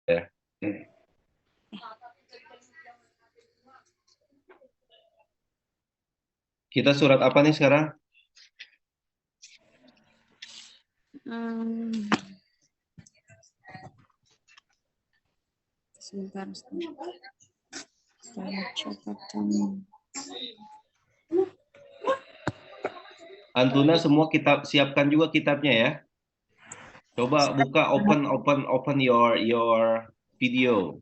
Ya. Kita surat apa nih sekarang? Sebentar. Saya catatan. Antuna semua kitab siapkan juga kitabnya ya. Coba buka open your video.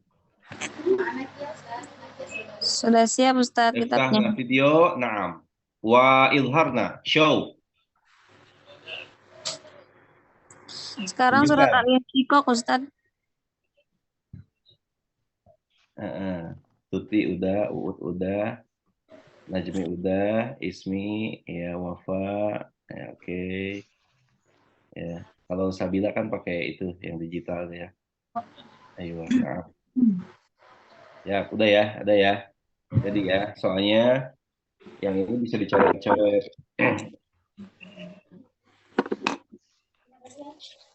Sudah siap Ustadz kitabnya. Iftahna video, na'am. Wa ilharna, show. Sekarang surat Tunjukkan. Al-Insyikok Ustadz. Tuti udah, Uut udah, Najmi udah, Ismi, ya Wafa, ya, oke. Ya, kalau Sabila kan pakai itu yang digital ya. Ayo, nah. Ya, udah ya, ada ya. Jadi ya, soalnya yang ini bisa dicoret-coret.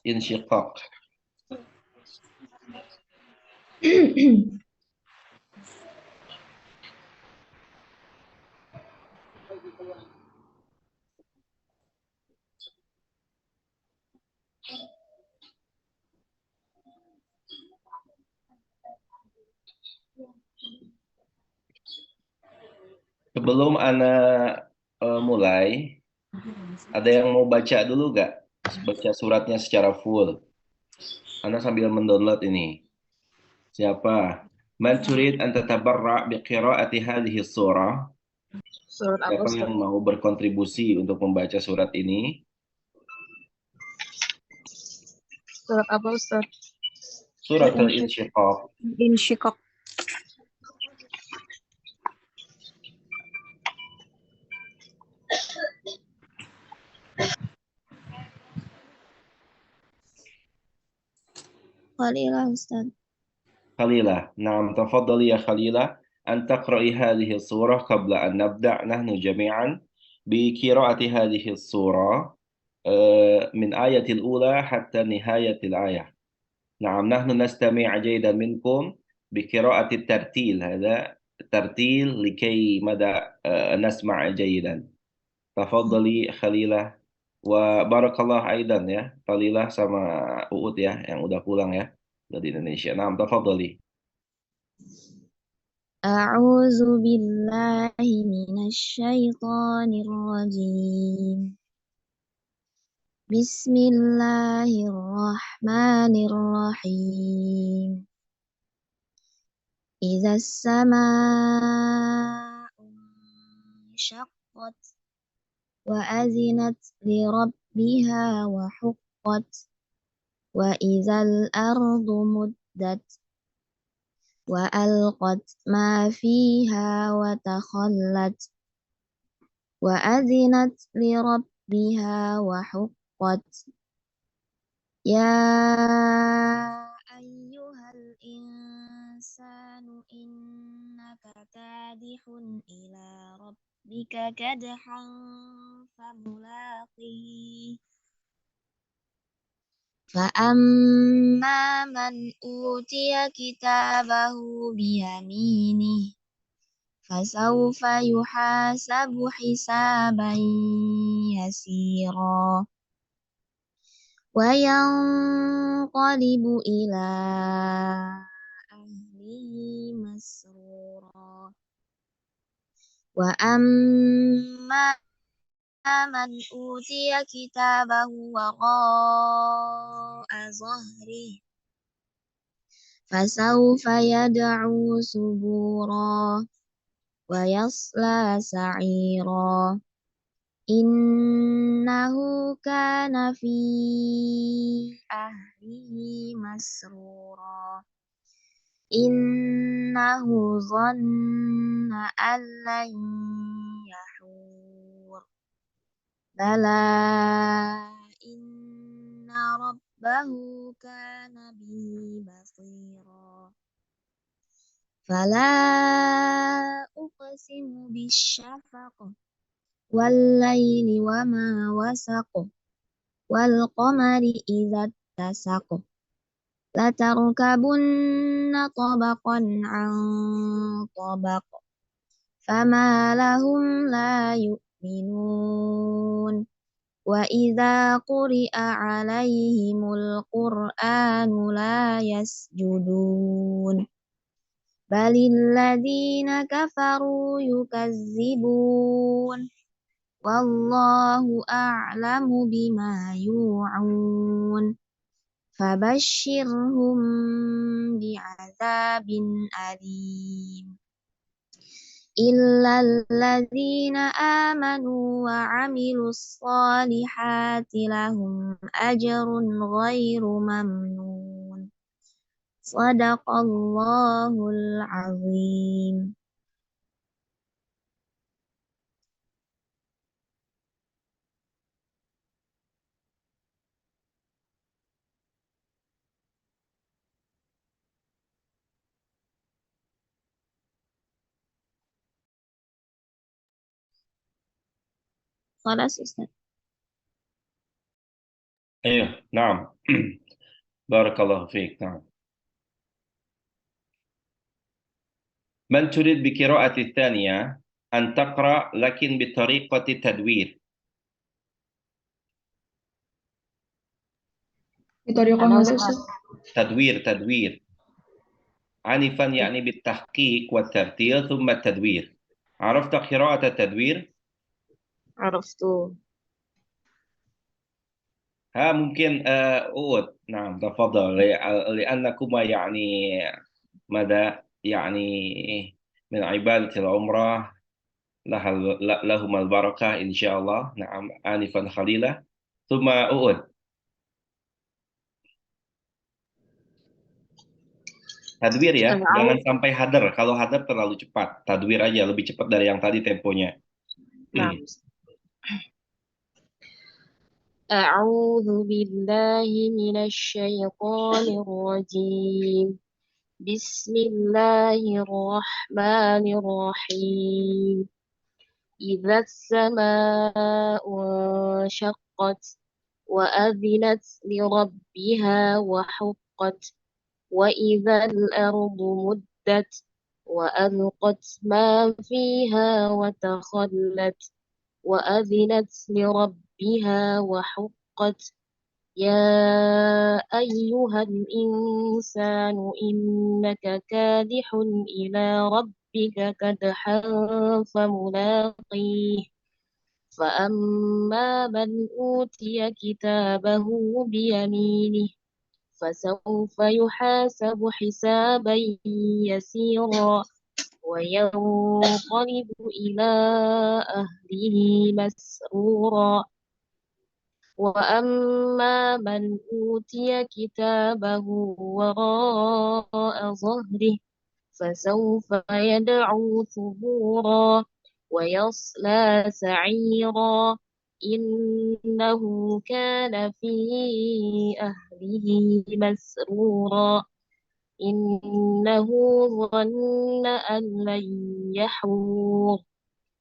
Insyiqaq. Sebelum Ana mulai, ada yang mau baca dulu gak? Baca suratnya secara full. Ana sambil mendownload ini. Siapa? Man turid an tatabarra biqira'ati hadhihi surah. Surat apa Siapa yang Ustadz? mau berkontribusi untuk membaca surat ini? Surat apa Ustadz? Surat Al-Insyiqaq. Insyikok. Khalilah Ustadz. Khalilah. Naam, tafadhali ya Khalilah. أن تقرأي هذه السورة قبل أن نبدأ نحن جميعا بقراءة هذه السورة من آية الأولى حتى نهاية الآية. نعم، نحن نستمع جيدا منكم بقراءة الترتيل. هذا ترتيل لكي مدى نسمع جيدا. تفضلي خليلة. وبارك الله أيضا ya Khalilah sama Uut ya yang udah pulang ya dari Indonesia. Nah, tafadhali. A'udzu billahi minasyaitonir rajim. Bismillahirrahmanirrahim. Idza as-samaa'u insyaqqat wa azinat li rabbiha wa huqqat wa idzal ardu muddat wa alqat ma fiha wa takhallat wa azinat li rabbiha wa huqqat ya ayyuhal insanu innaka kadihun ila rabbika kadhan famulaqih فأما من أوتي كتابه بيمينه فسوف يحاسب حسابا يسيرا وينقلب إلى أهله مسرورا وأما من أوتي كتابه وراء ظهره فسوف يدعو ثبورا ويصلى سعيرا إنه كان في أهله مسرورا إنه ظن أن لن يحور بلى إن ربه كان به بصيرا فلا أقسم بالشفق والليل وما وسق والقمر إذا اتسق لتركبن طبقا عن طبق فما لهم لا يؤمنون وإذا قرئ عليهم القرآن لا يسجدون بل الذين كفروا يكذبون والله أعلم بما يوعون فبشرهم بعذاب أليم إلا الذين آمنوا وعملوا الصالحات لهم أجر غير ممنون صدق الله العظيم. خلاص أستاذ. أيوه نعم. بارك الله فيك. نعم. من تريد بقراءة الثانية أن تقرأ لكن بطريقة تدوير. بطريقة أنا ماذا أستاذ. أستاذ؟ تدوير عنفا يعني بالتحقيق والترتيل ثم التدوير. عرفت قراءة التدوير؟ عرفته. ها ممكن أود. نعم تفضل. لأنكما يعني ماذا يعني من عبادة العمرة لهما البركة إن شاء الله. نعم آنفا خليلا ثم أود. Tadwir ya, jangan sampai hadar. Kalau hadar terlalu cepat. Tadwir aja lebih cepat dari yang tadi temponya. نعم. أعوذ بالله من الشيطان الرجيم بسم الله الرحمن الرحيم إذا السماء انشقت وأذنت لربها وحقت وإذا الأرض مدت وألقت ما فيها وتخلت وأذنت لربها وحقت يا أيها الإنسان إنك كادح إلى ربك كدحا فملاقيه فأما من أوتي كتابه بيمينه فسوف يحاسب حسابا يسيرا وينقلب إلى أهله مسرورا وأما من أوتي كتابه وراء ظهره فسوف يدعو ثبورا ويصلى سعيرا إنه كان في أهله مسرورا إنه ظن أن لن يحور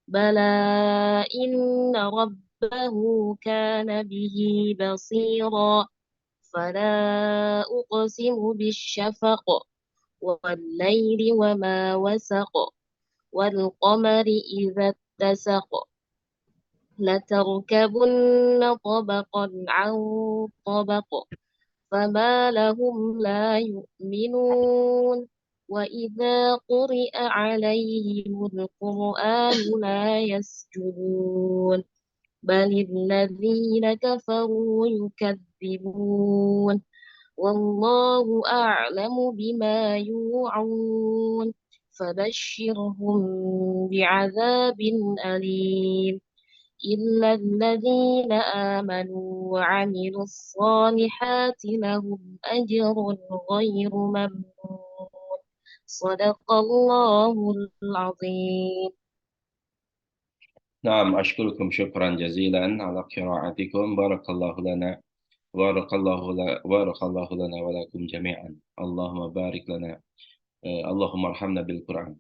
بلى إن ربه كان به بصيرا فلا أقسم بالشفق والليل وما وسق والقمر إذا اتسق لتركبن طبقا عن طبق فما لهم لا يؤمنون وإذا قرئ عليهم القرآن لا يسجدون بل الذين كفروا يكذبون والله أعلم بما يوعون فبشرهم بعذاب أليم إلا الذين آمنوا وعملوا الصالحات لهم أجر غير ممنون صدق الله العظيم. نعم أشكركم شكرا جزيلا على قراءتكم. بارك الله لنا ولكم جميعا. اللهم بارك لنا. اللهم ارحمنا بالقرآن.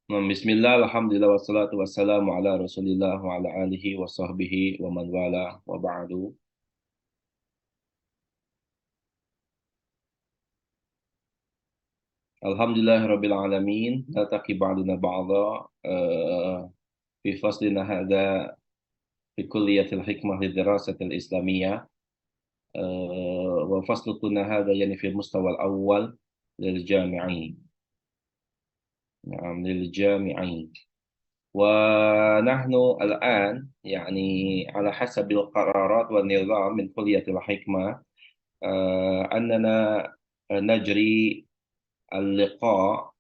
بسم الله الحمد لله والصلاة والسلام على رسول الله وعلى آله وصحبه ومن والاه وبعد. Alhamdulillah Rabbil Alamin. Naltaqi ba'duna ba'da في فصلنا هذا في كلية الحكمة للدراسة الإسلامية. وفصلنا هذا يعني في المستوى الأول للجامعين. نعم، للجامعين. ونحن الآن يعني على حسب القرارات والنظام من كلية الحكمة أننا نجري اللقاء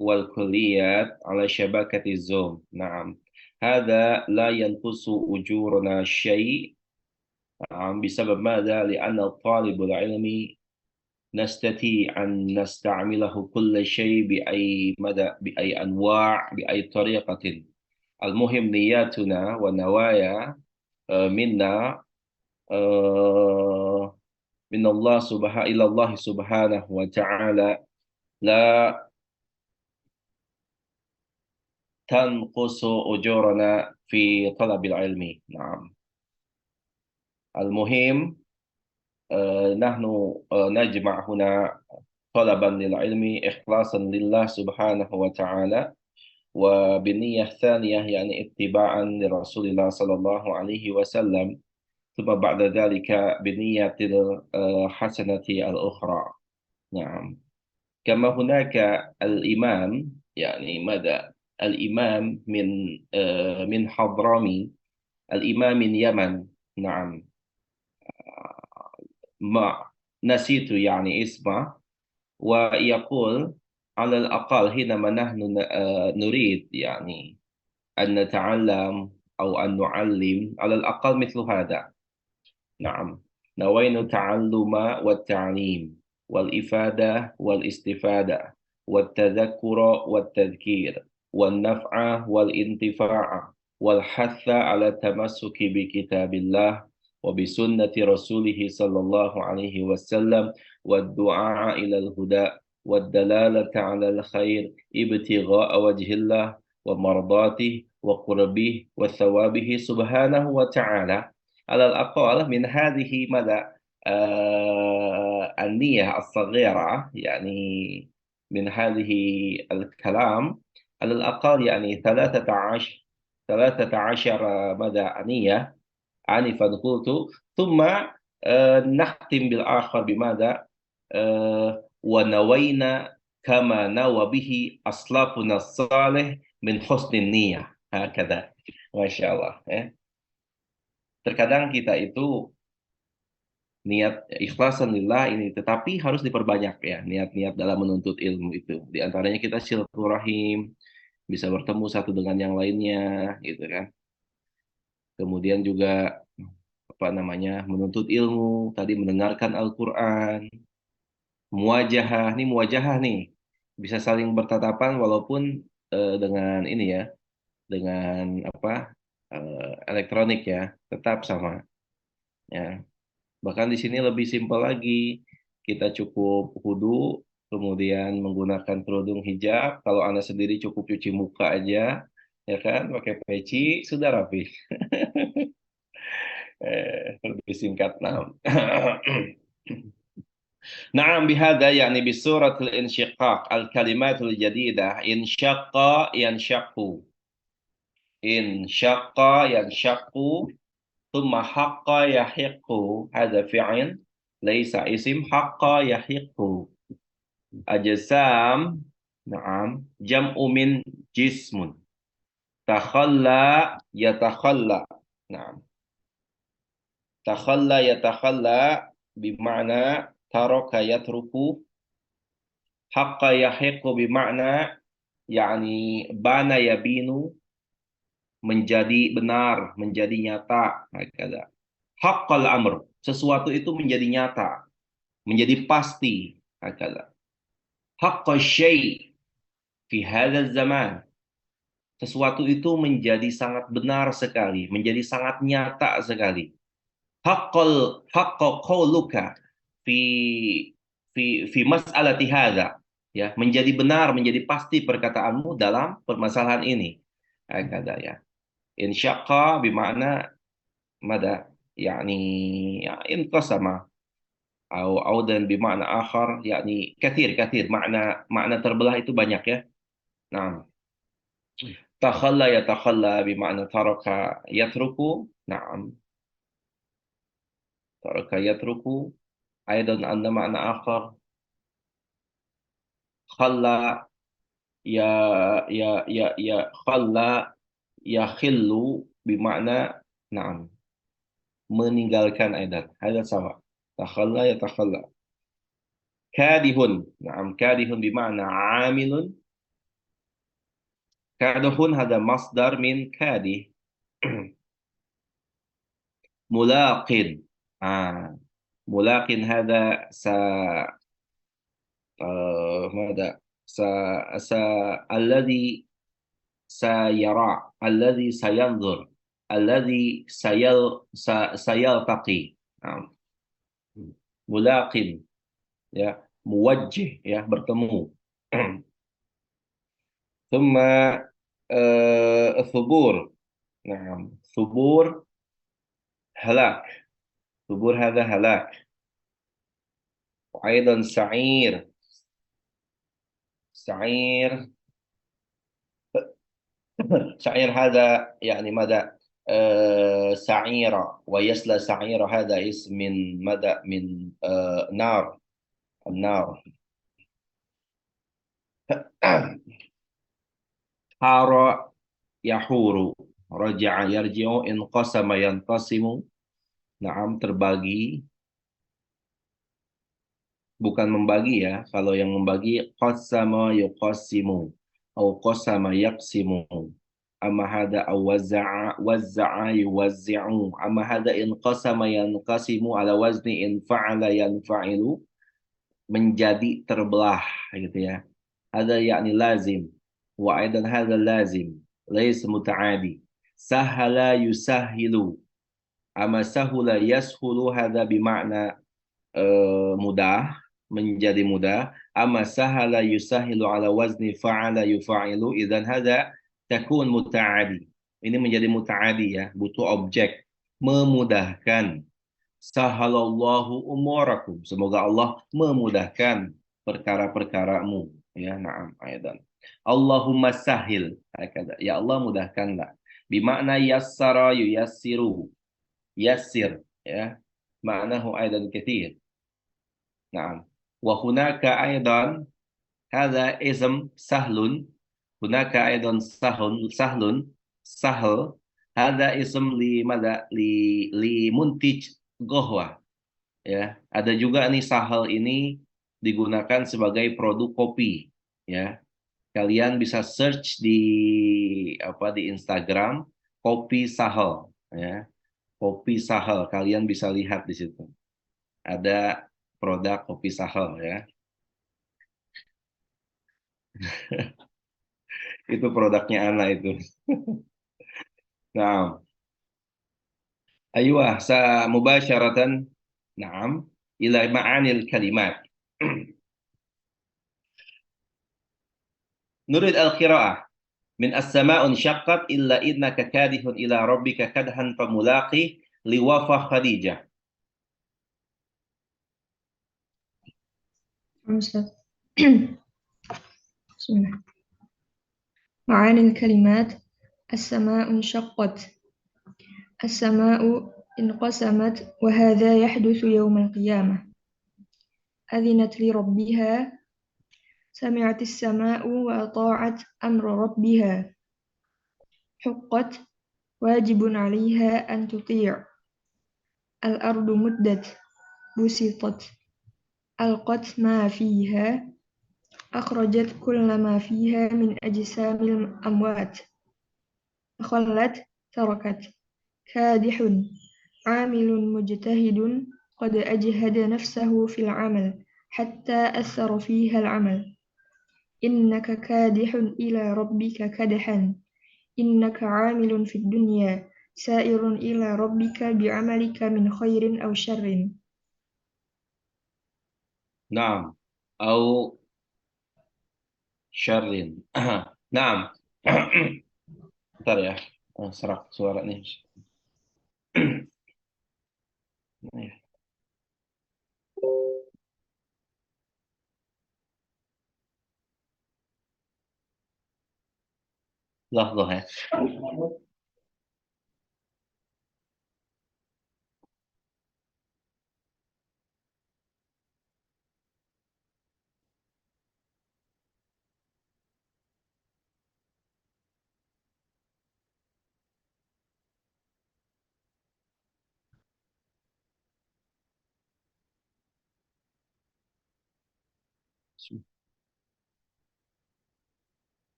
والكليات على شبكة الزوم. نعم، هذا لا ينقص أجورنا شيء. نعم، بسبب ماذا؟ لأن الطالب العلمي نستطيع أن نستعمله كل شيء بأي مدى، بأي أنواع، بأي طريقة. المهم نياتنا ونوايا منا من الله سبحانه إلى الله سبحانه وتعالى، لا تنقص أجورنا في طلب العلم. نعم، المهم نحن نجمع هنا طلبا للعلم إخلاصا لله سبحانه وتعالى، وبالنية الثانية يعني اتباعا لرسول الله صلى الله عليه وسلم، ثم بعد ذلك بنية الحسنة الأخرى. نعم، كما هناك الإمام، يعني ماذا؟ الإمام من حضرمي، الإمام من يمن. نعم، ما نسيت يعني اسمه، ويقول على الأقل حينما نحن نريد يعني أن نتعلم أو أن نعلم، على الأقل مثل هذا. نعم، نوينا التعلم والتعليم والإفادة والاستفادة والتذكر والتذكير والنفع والانتفاع والحث على التمسك بكتاب الله وبسنة رسوله صلى الله عليه وسلم، والدعاء إلى الهدى والدلالة على الخير ابتغاء وجه الله ومرضاته وقربه وثوابه سبحانه وتعالى. على الأقل من هذه مدى النية الصغيرة، يعني من هذه الكلام، على الأقل يعني 13 مدى نية عنفا قلت. ثم نختم بالآخر بماذا؟ ونوينا كما نوى به أسلافنا الصالح من حسن النية. هكذا. Masya Allah. Terkadang kita itu niat ikhlasan lillah ini, tetapi harus diperbanyak ya niat-niat dalam menuntut ilmu itu. Di antaranya kita silaturahim, bisa bertemu satu dengan yang lainnya, gitu kan. Kemudian juga apa namanya, menuntut ilmu, tadi mendengarkan Al-Quran, muwajahah nih, bisa saling bertatapan walaupun dengan ini ya, dengan apa elektronik ya, tetap sama ya. Bahkan di sini lebih simpel lagi. Kita cukup wudu, kemudian menggunakan kerudung hijab. Kalau Anda sendiri cukup cuci muka aja, ya kan, pakai peci, sudah rapi. Lebih singkat. Nah. نعم، بهذا يعني بسورة الانشقاق الكلمات الجديدة: انشق ينشق، انشق ينشق، ثم حق يحق. هذا فعل ليس اسم. حق يحق. أجسام. نعم، جمع من جسم. تخلى يتخلى. نعم، تخلى يتخلى بمعنى ترك يترك. حق يحق بمعنى يعني بان يبين، menjadi benar, menjadi nyata. Hakada. Haqqal amr, sesuatu itu menjadi nyata, menjadi pasti. Hakada. Haqqal syai' fi hadzal zaman, sesuatu itu menjadi sangat benar sekali, menjadi sangat nyata sekali. Haqqa qauluka fi fi mas'alati hadza, ya, menjadi benar, menjadi pasti perkataanmu dalam permasalahan ini. Hakada ya. Insyaqa bermakna mada, yani ya inqasama, Au dan bermakna akhar, yakni kathir, makna terbelah itu banyak ya. Nah, takhalla yatakhalla bermakna taraka yatruku. Nah, taraka yatruku. Aidan anda makna akhar. Khalla ya khalla yakhillu bermakna na'am, meninggalkan aidan. Ada sama. Takhalla yatakhalla. Kadihun. Na'am, kadihun bermakna amilun. Kadihun ada masdar min kadih. ملاق. ملاق هذا ماذا س... س... الذي سيرى، الذي سينظر، الذي سيلتقي. نعم. ملاق ya, muwajjih ya, bertemu. ثم الثبور. نعم، ثبور هلاك. ثبور هذا هلاك. وأيضا سعير. سعير سعير هذا يعني ماذا؟ سعيرة ويسلى سعيرة، هذا اسم من ماذا؟ من نار، النار. حار يحور. رجع يرجع. انقسم ينقسم. Naam, terbagi. Bukan membagi ya. Kalau yang membagi qasama yuqassimu atau qasama yaqsimu. Amma hada aw wazza'a yuwazzi'u. Amma hada in qasama yanqasimu ala wazni in fa'ala yanfa'ilu, menjadi terbelah gitu ya. Ada yakni lazim. Wa aidan hada lazim laysa muta'adi. Sahala yusahilu. Amma sahula yashulu, hada bimakna mudah, menjadi mudah. Amma sahala yusahilu ala wazni fa'ala yufa'ilu, idzan hada takun muta'adi. Ini menjadi muta'adi ya, butuh objek. Memudahkan. Sahalallahu umurakum. Semoga Allah memudahkan perkara-perkaramu. Ya, na'am, aydan. Allahumma sahil. Ya Allah, mudahkanlah. Bimakna yassara yuyassiru. Yassir. Ya. Ma'nahu aydan kathir. نعم. وهناك أيضا هذا اسم سهل. هناك أيضا سهل. هذا اسم لماذا؟ لمنتج قهوة ya. Ada juga nih sahal ini digunakan sebagai produk kopi ya. Kalian bisa search di di Instagram kopi sahal ya. Kopi sahal, kalian bisa lihat di situ. Ada produk kopi sahal ya. Itu produknya Ana itu. Nah, ayuh sa mubasyaratan. Naam, ila ma'anil kalimat. Nurid al-qira'ah. Min as-sama'u insyaqqat illa innaka kadihun ila rabbika kadhan famulaqi liwafa Khadijah. أستاذ. بسم الله. معاني الكلمات: السماء انشقت. السماء انقسمت، وهذا يحدث يوم القيامة. أذنت لربها. سمعت السماء وأطاعت أمر ربها. حقت، واجب عليها أن تطيع. الأرض مدت، بسطت. ألقت ما فيها. أخرجت كل ما فيها من أجسام الأموات. خلت، تركت. كادح، عامل مجتهد قد أجهد نفسه في العمل حتى أثر فيها العمل. إنك كادح إلى ربك كدحا. إنك عامل في الدنيا سائر إلى ربك بعملك من خير أو شر. نعم، أو شر. نعم. Bentar ya. Oh, serak suara nih. Loh ya.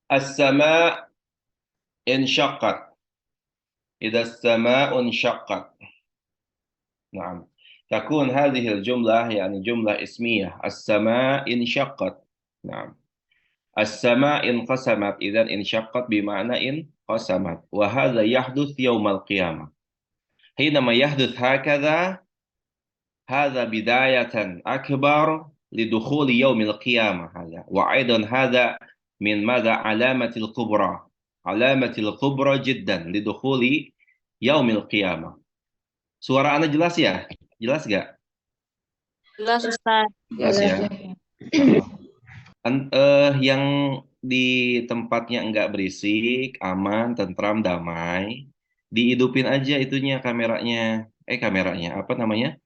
As-sama insyaqqat. Idza as-sama'u insyaqqat. نعم. تكون هذه الجملة يعني جملة اسمية. السماء انشقت. نعم. السماء انقسمت. إذا انشقت بمعنى انقسمت. وهذا يحدث يوم القيامة. حينما يحدث هكذا هذا بداية أكبر لدخول يوم القيامة هذا. وأيضا هذا من ماذا؟ علامة الكبرى. علامة الكبرى جدا لدخول يوم القيامة. Suara Anda jelas ya? Jelas nggak? Jelas Ustaz. Jelas ya? Yang di tempatnya enggak berisik, aman, tentram, damai, dihidupin aja itunya kameranya. Kameranya apa namanya?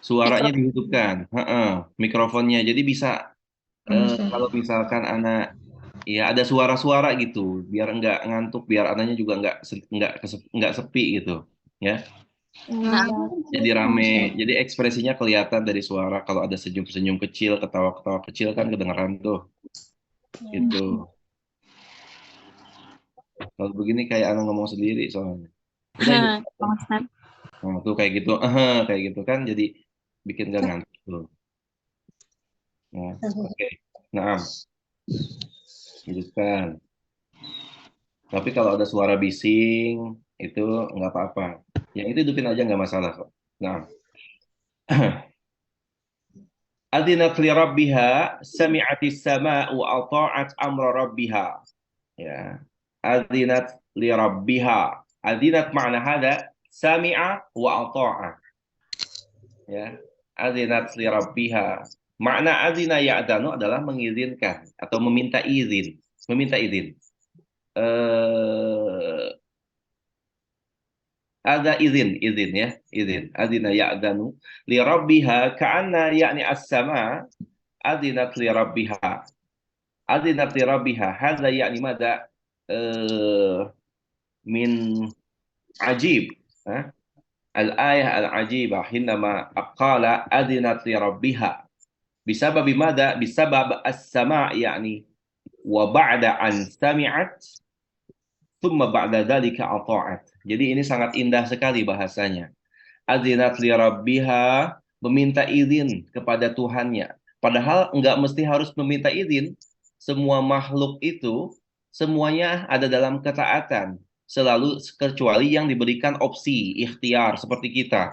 Suaranya dihidupkan, mikrofonnya. Jadi bisa kalau misalkan anak ya ada suara-suara gitu, biar enggak ngantuk, biar anaknya juga enggak sepi gitu, ya. Nah, Jadi rame, jadi ekspresinya kelihatan dari suara. Kalau ada senyum-senyum kecil, ketawa-ketawa kecil kan kedengeran tuh, gitu. Kalau begini kayak anak ngomong sendiri soalnya. Udah itu. Bang Ustaz. Nah, tuh kayak gitu, kayak gitu kan jadi bikin gak ngantuk tuh. Nah, oke. Nah, gitu kan. Tapi kalau ada suara bising itu nggak apa-apa. Yang itu hidupin aja nggak masalah kok. Nah, adzinat li rabbiha sami'atis sama'u ata'at amra rabbiha. Ya. Adzinat li rabbiha. Adzinat makna hada sami'a wa ata'a. Ya. Adzinat li rabbiha. Makna adzina ya'danu adalah mengizinkan atau meminta izin. Meminta izin. Ada izin ya, izin. Adzina ya'danu li rabbiha ka'anna yakni as-sama adzinat li rabbiha. Adzinat li rabbiha. Hadza yakni mada min ajib. Al-ayah al-ajibah hinama aqala adzinat li rabbiha. Bisabab mada? Bisabab as-sama' yakni wa ba'da an sami'at thumma ba'da dzalika ata'at. Jadi ini sangat indah sekali bahasanya. Adzinat li rabbiha, meminta izin kepada Tuhannya. Padahal nggak mesti harus meminta izin. Semua makhluk itu semuanya ada dalam ketaatan. Selalu kecuali yang diberikan opsi, ikhtiar seperti kita.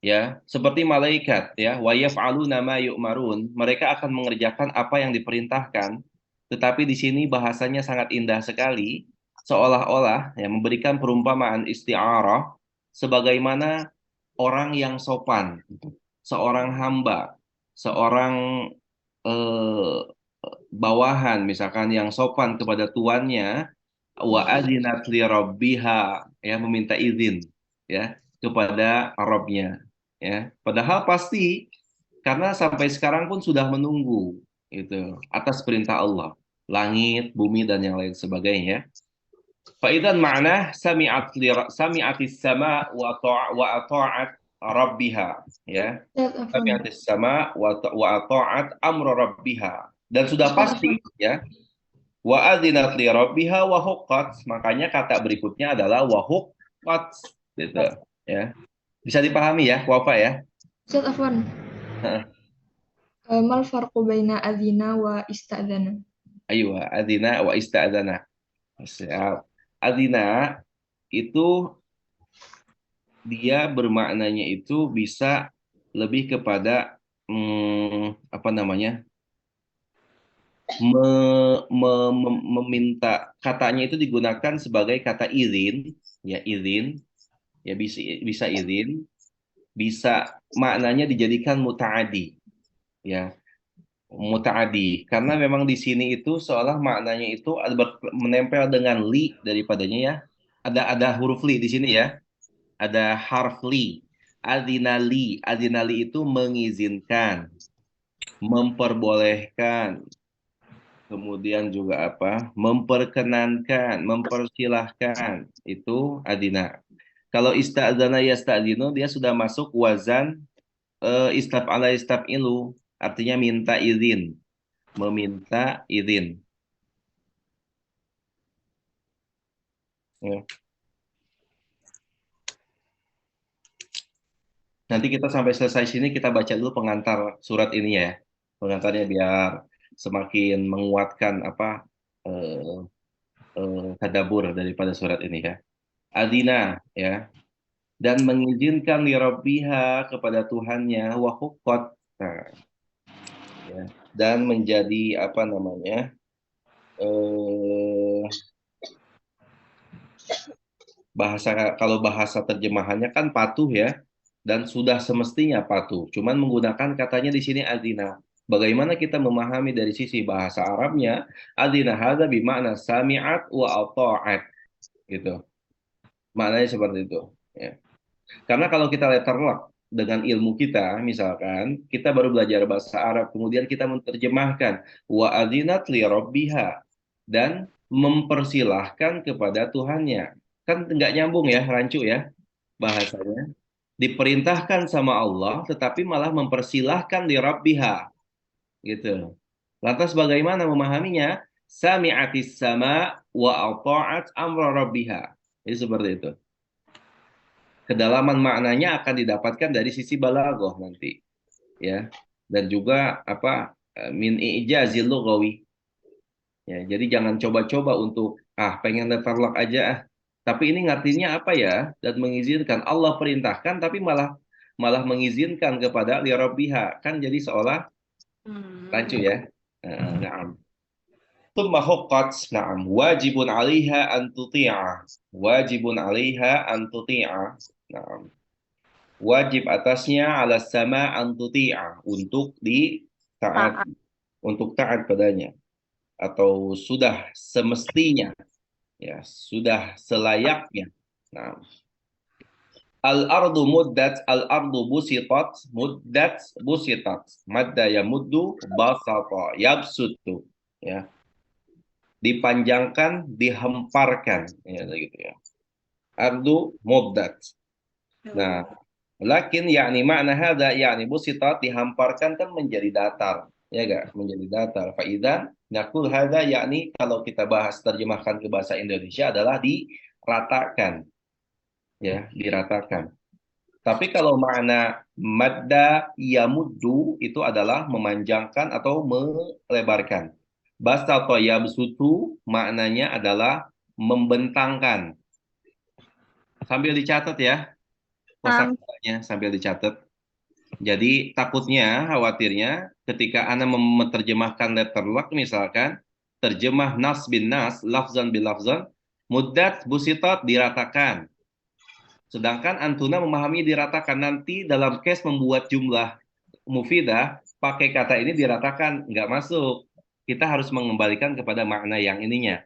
Ya, seperti malaikat ya, wa yaf'aluna ma yu'marun, mereka akan mengerjakan apa yang diperintahkan. Tetapi di sini bahasanya sangat indah sekali, seolah-olah ya memberikan perumpamaan isti'arah sebagaimana orang yang sopan, seorang hamba, seorang eh, bawahan misalkan yang sopan kepada tuannya, wa adzinat li rabbiha, ya meminta izin ya kepada Rabbnya, ya padahal pasti karena sampai sekarang pun sudah menunggu itu atas perintah Allah, langit bumi dan yang lain sebagainya. Faidan makna sami'atis sama wa ata'at rabbiha, ya sami'atis sama wa ata'at amra rabbiha, dan sudah pasti ya wa adzinat li rabbiha wa huqqat, makanya kata berikutnya adalah wa huqqat gitu ya. Bisa dipahami ya, Wafa ya? Ustaz Afwan, mal farqu baina adzina wa ista'dzana? Ayo, adzina wa ista'dzana. Siap. Adzina itu dia bermaknanya itu bisa lebih kepada apa namanya? Meminta, katanya itu digunakan sebagai kata izin, ya izin, ya bisa izin, bisa maknanya dijadikan mutaadi, ya mutaadi. Karena memang di sini itu seolah maknanya itu menempel dengan li daripadanya ya. Ada huruf li di sini ya. Ada harf li. Adinali. Adinali itu mengizinkan, memperbolehkan, kemudian juga apa? Memperkenankan, mempersilahkan. Itu adina. Kalau ista'dzana yasta'dzinu dia sudah masuk wazan istaf'ala istaf'ilu, artinya minta izin, meminta izin. Ya. Nanti kita sampai selesai sini kita baca dulu pengantar surat ini ya. Pengantarnya biar semakin menguatkan apa tadabbur daripada surat ini ya. Adina ya, dan mengizinkan li rabbiha kepada Tuhannya wa huqqat. Nah, ya. Dan menjadi apa namanya? eh kalau bahasa terjemahannya kan patuh ya, dan sudah semestinya patuh. Cuman menggunakan katanya di sini adina. Bagaimana kita memahami dari sisi bahasa Arabnya, adina hadza bimakna sami'at wa ata'at gitu. Maknanya seperti itu ya. Karena kalau kita letterlock dengan ilmu kita, misalkan kita baru belajar bahasa Arab, kemudian kita menerjemahkan wa adzinat li rabbiha, dan mempersilahkan kepada Tuhannya. Kan nggak nyambung ya, rancu ya bahasanya. Diperintahkan sama Allah, tetapi malah mempersilahkan li rabbiha gitu. Lantas bagaimana memahaminya? Sami'atis sama wa ata'at amra rabbiha. Jadi seperti itu. Kedalaman maknanya akan didapatkan dari sisi balaghah nanti ya, dan juga apa min ijazil lughawi ya. Jadi jangan coba-coba untuk pengen letterlock aja tapi ini ngartinya apa ya, dan mengizinkan Allah perintahkan tapi malah malah mengizinkan kepada li rabbiha, kan jadi seolah rancu ya. Na'am. Thumma huqqat, na'am, wajibun 'alaiha an tuti'a. Wajibun 'alaiha an tuti'a. Na'am. Wajib atasnya ala sama antuti'a, untuk taat, Taat. untuk taat padanya, atau sudah semestinya ya, sudah selayaknya. Nah, al-ardu muddat, al-ardu busitat, muddat busitat, madda yamuddu basata yabsutu ya, dipanjangkan, dihemparkan ya gitu ya. Ardu muddat. Nah, lakin yakni makna hadza yakni busitat, dihamparkan kan menjadi datar, ya enggak? Menjadi datar. Faidan nakul hadza yakni, kalau kita bahas terjemahkan ke bahasa Indonesia adalah diratakan, ya, diratakan. Tapi kalau makna madda yamuddu itu adalah memanjangkan atau melebarkan. Basata yabsutu maknanya adalah membentangkan. Sambil dicatat ya, kosakatanya sambil dicatat. Jadi takutnya, khawatirnya ketika Anda menerjemahkan letterlock misalkan, terjemah nas bin nas, lafzan bil lafzan, muddat busitat diratakan. Sedangkan Antuna memahami diratakan, nanti dalam case membuat jumlah mufidah, pakai kata ini diratakan, nggak masuk. Kita harus mengembalikan kepada makna yang ininya.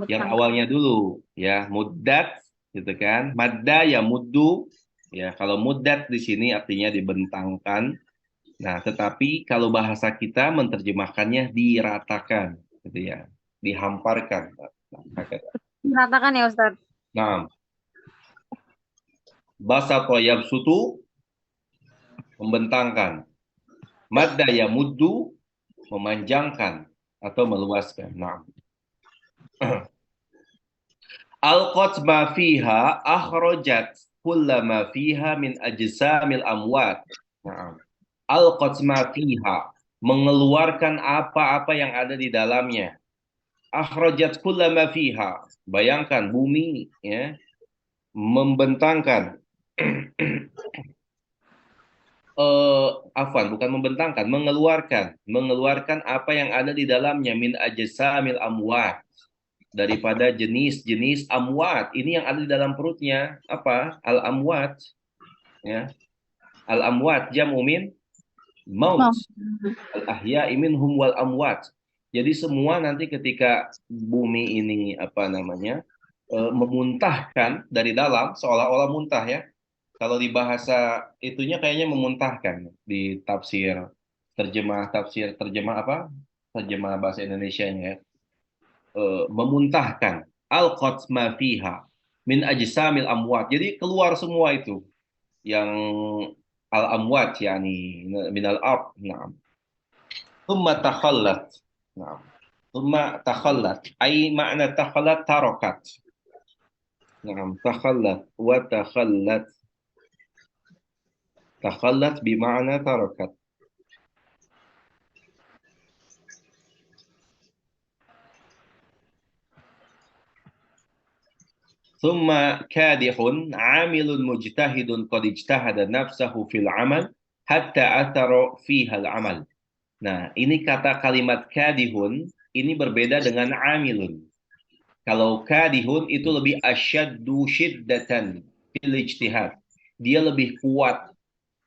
Yang awalnya dulu, ya, muddat, gitu kan. Madda ya muddu, ya, kalau muddat di sini artinya dibentangkan. Nah, tetapi kalau bahasa kita menerjemahkannya diratakan, gitu ya, dihamparkan. Diratakan ya Ustaz. Nah, basata yabsutu, membentangkan. Madda yamuddu, memanjangkan atau meluaskan. Nah, alqat ma fiha akhrajat kullama fiha min ajsamil amwat. Nah, alqat ma fiha, mengeluarkan apa-apa yang ada di dalamnya. Akhrajat kullama fiha, bayangkan bumi ya, membentangkan afwan, bukan membentangkan, mengeluarkan apa yang ada di dalamnya, min ajsamil amwat, daripada jenis-jenis amwat. Ini yang ada di dalam perutnya, apa? Al amwat ya. Al amwat jamu min maut, al-ahya'i minhum wal amwat. Jadi semua nanti ketika bumi ini memuntahkan dari dalam, seolah-olah muntah ya. Kalau di bahasa itunya kayaknya memuntahkan di terjemah apa? Terjemah bahasa Indonesianya ya. Memuntahkan alqat ma fiha min ajsamil amwat. Jadi keluar semua itu yang al amwat yani min al ard. Nah, thumma takhallat. Nah, thumma takhallat. Ai makna takhallat tarakat. Nah, takhallat wa takhallat. Takhallat bima'na tarakat. Thumma kadihun amilun mujtahidun qad ijtahada nafsahu fil amal hatta athara fiha al amal. Nah, ini kata kalimat kadihun ini berbeda dengan amilun. Kalau kadihun itu lebih asyaddu syiddatan fil ijtihad. Dia lebih kuat.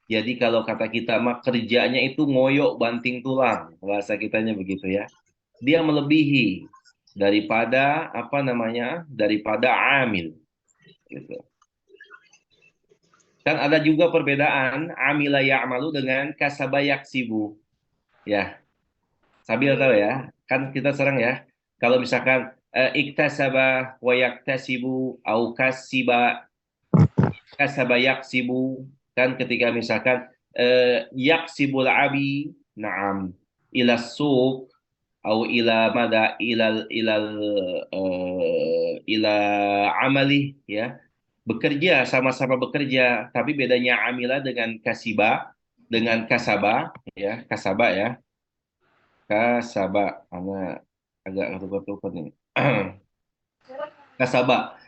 Jadi kalau kata kita mah kerjanya itu ngoyok banting tulang. Bahasa kitanya begitu ya. Dia melebihi daripada daripada amil gitu. Kan ada juga perbedaan amila ya'malu dengan kasaba yaksibu. Ya, Sabil tahu ya. Kan kita sering ya. Kalau misalkan iktasaba wa yaktasibu au kasaba yaksibu, kan ketika misalkan yaksibul abi na'am ila suq au ila mada ila amali ya, bekerja, sama-sama bekerja, tapi bedanya amila dengan kasaba ya, kasaba, karena agak ngetukar-tukar nih. Kasaba,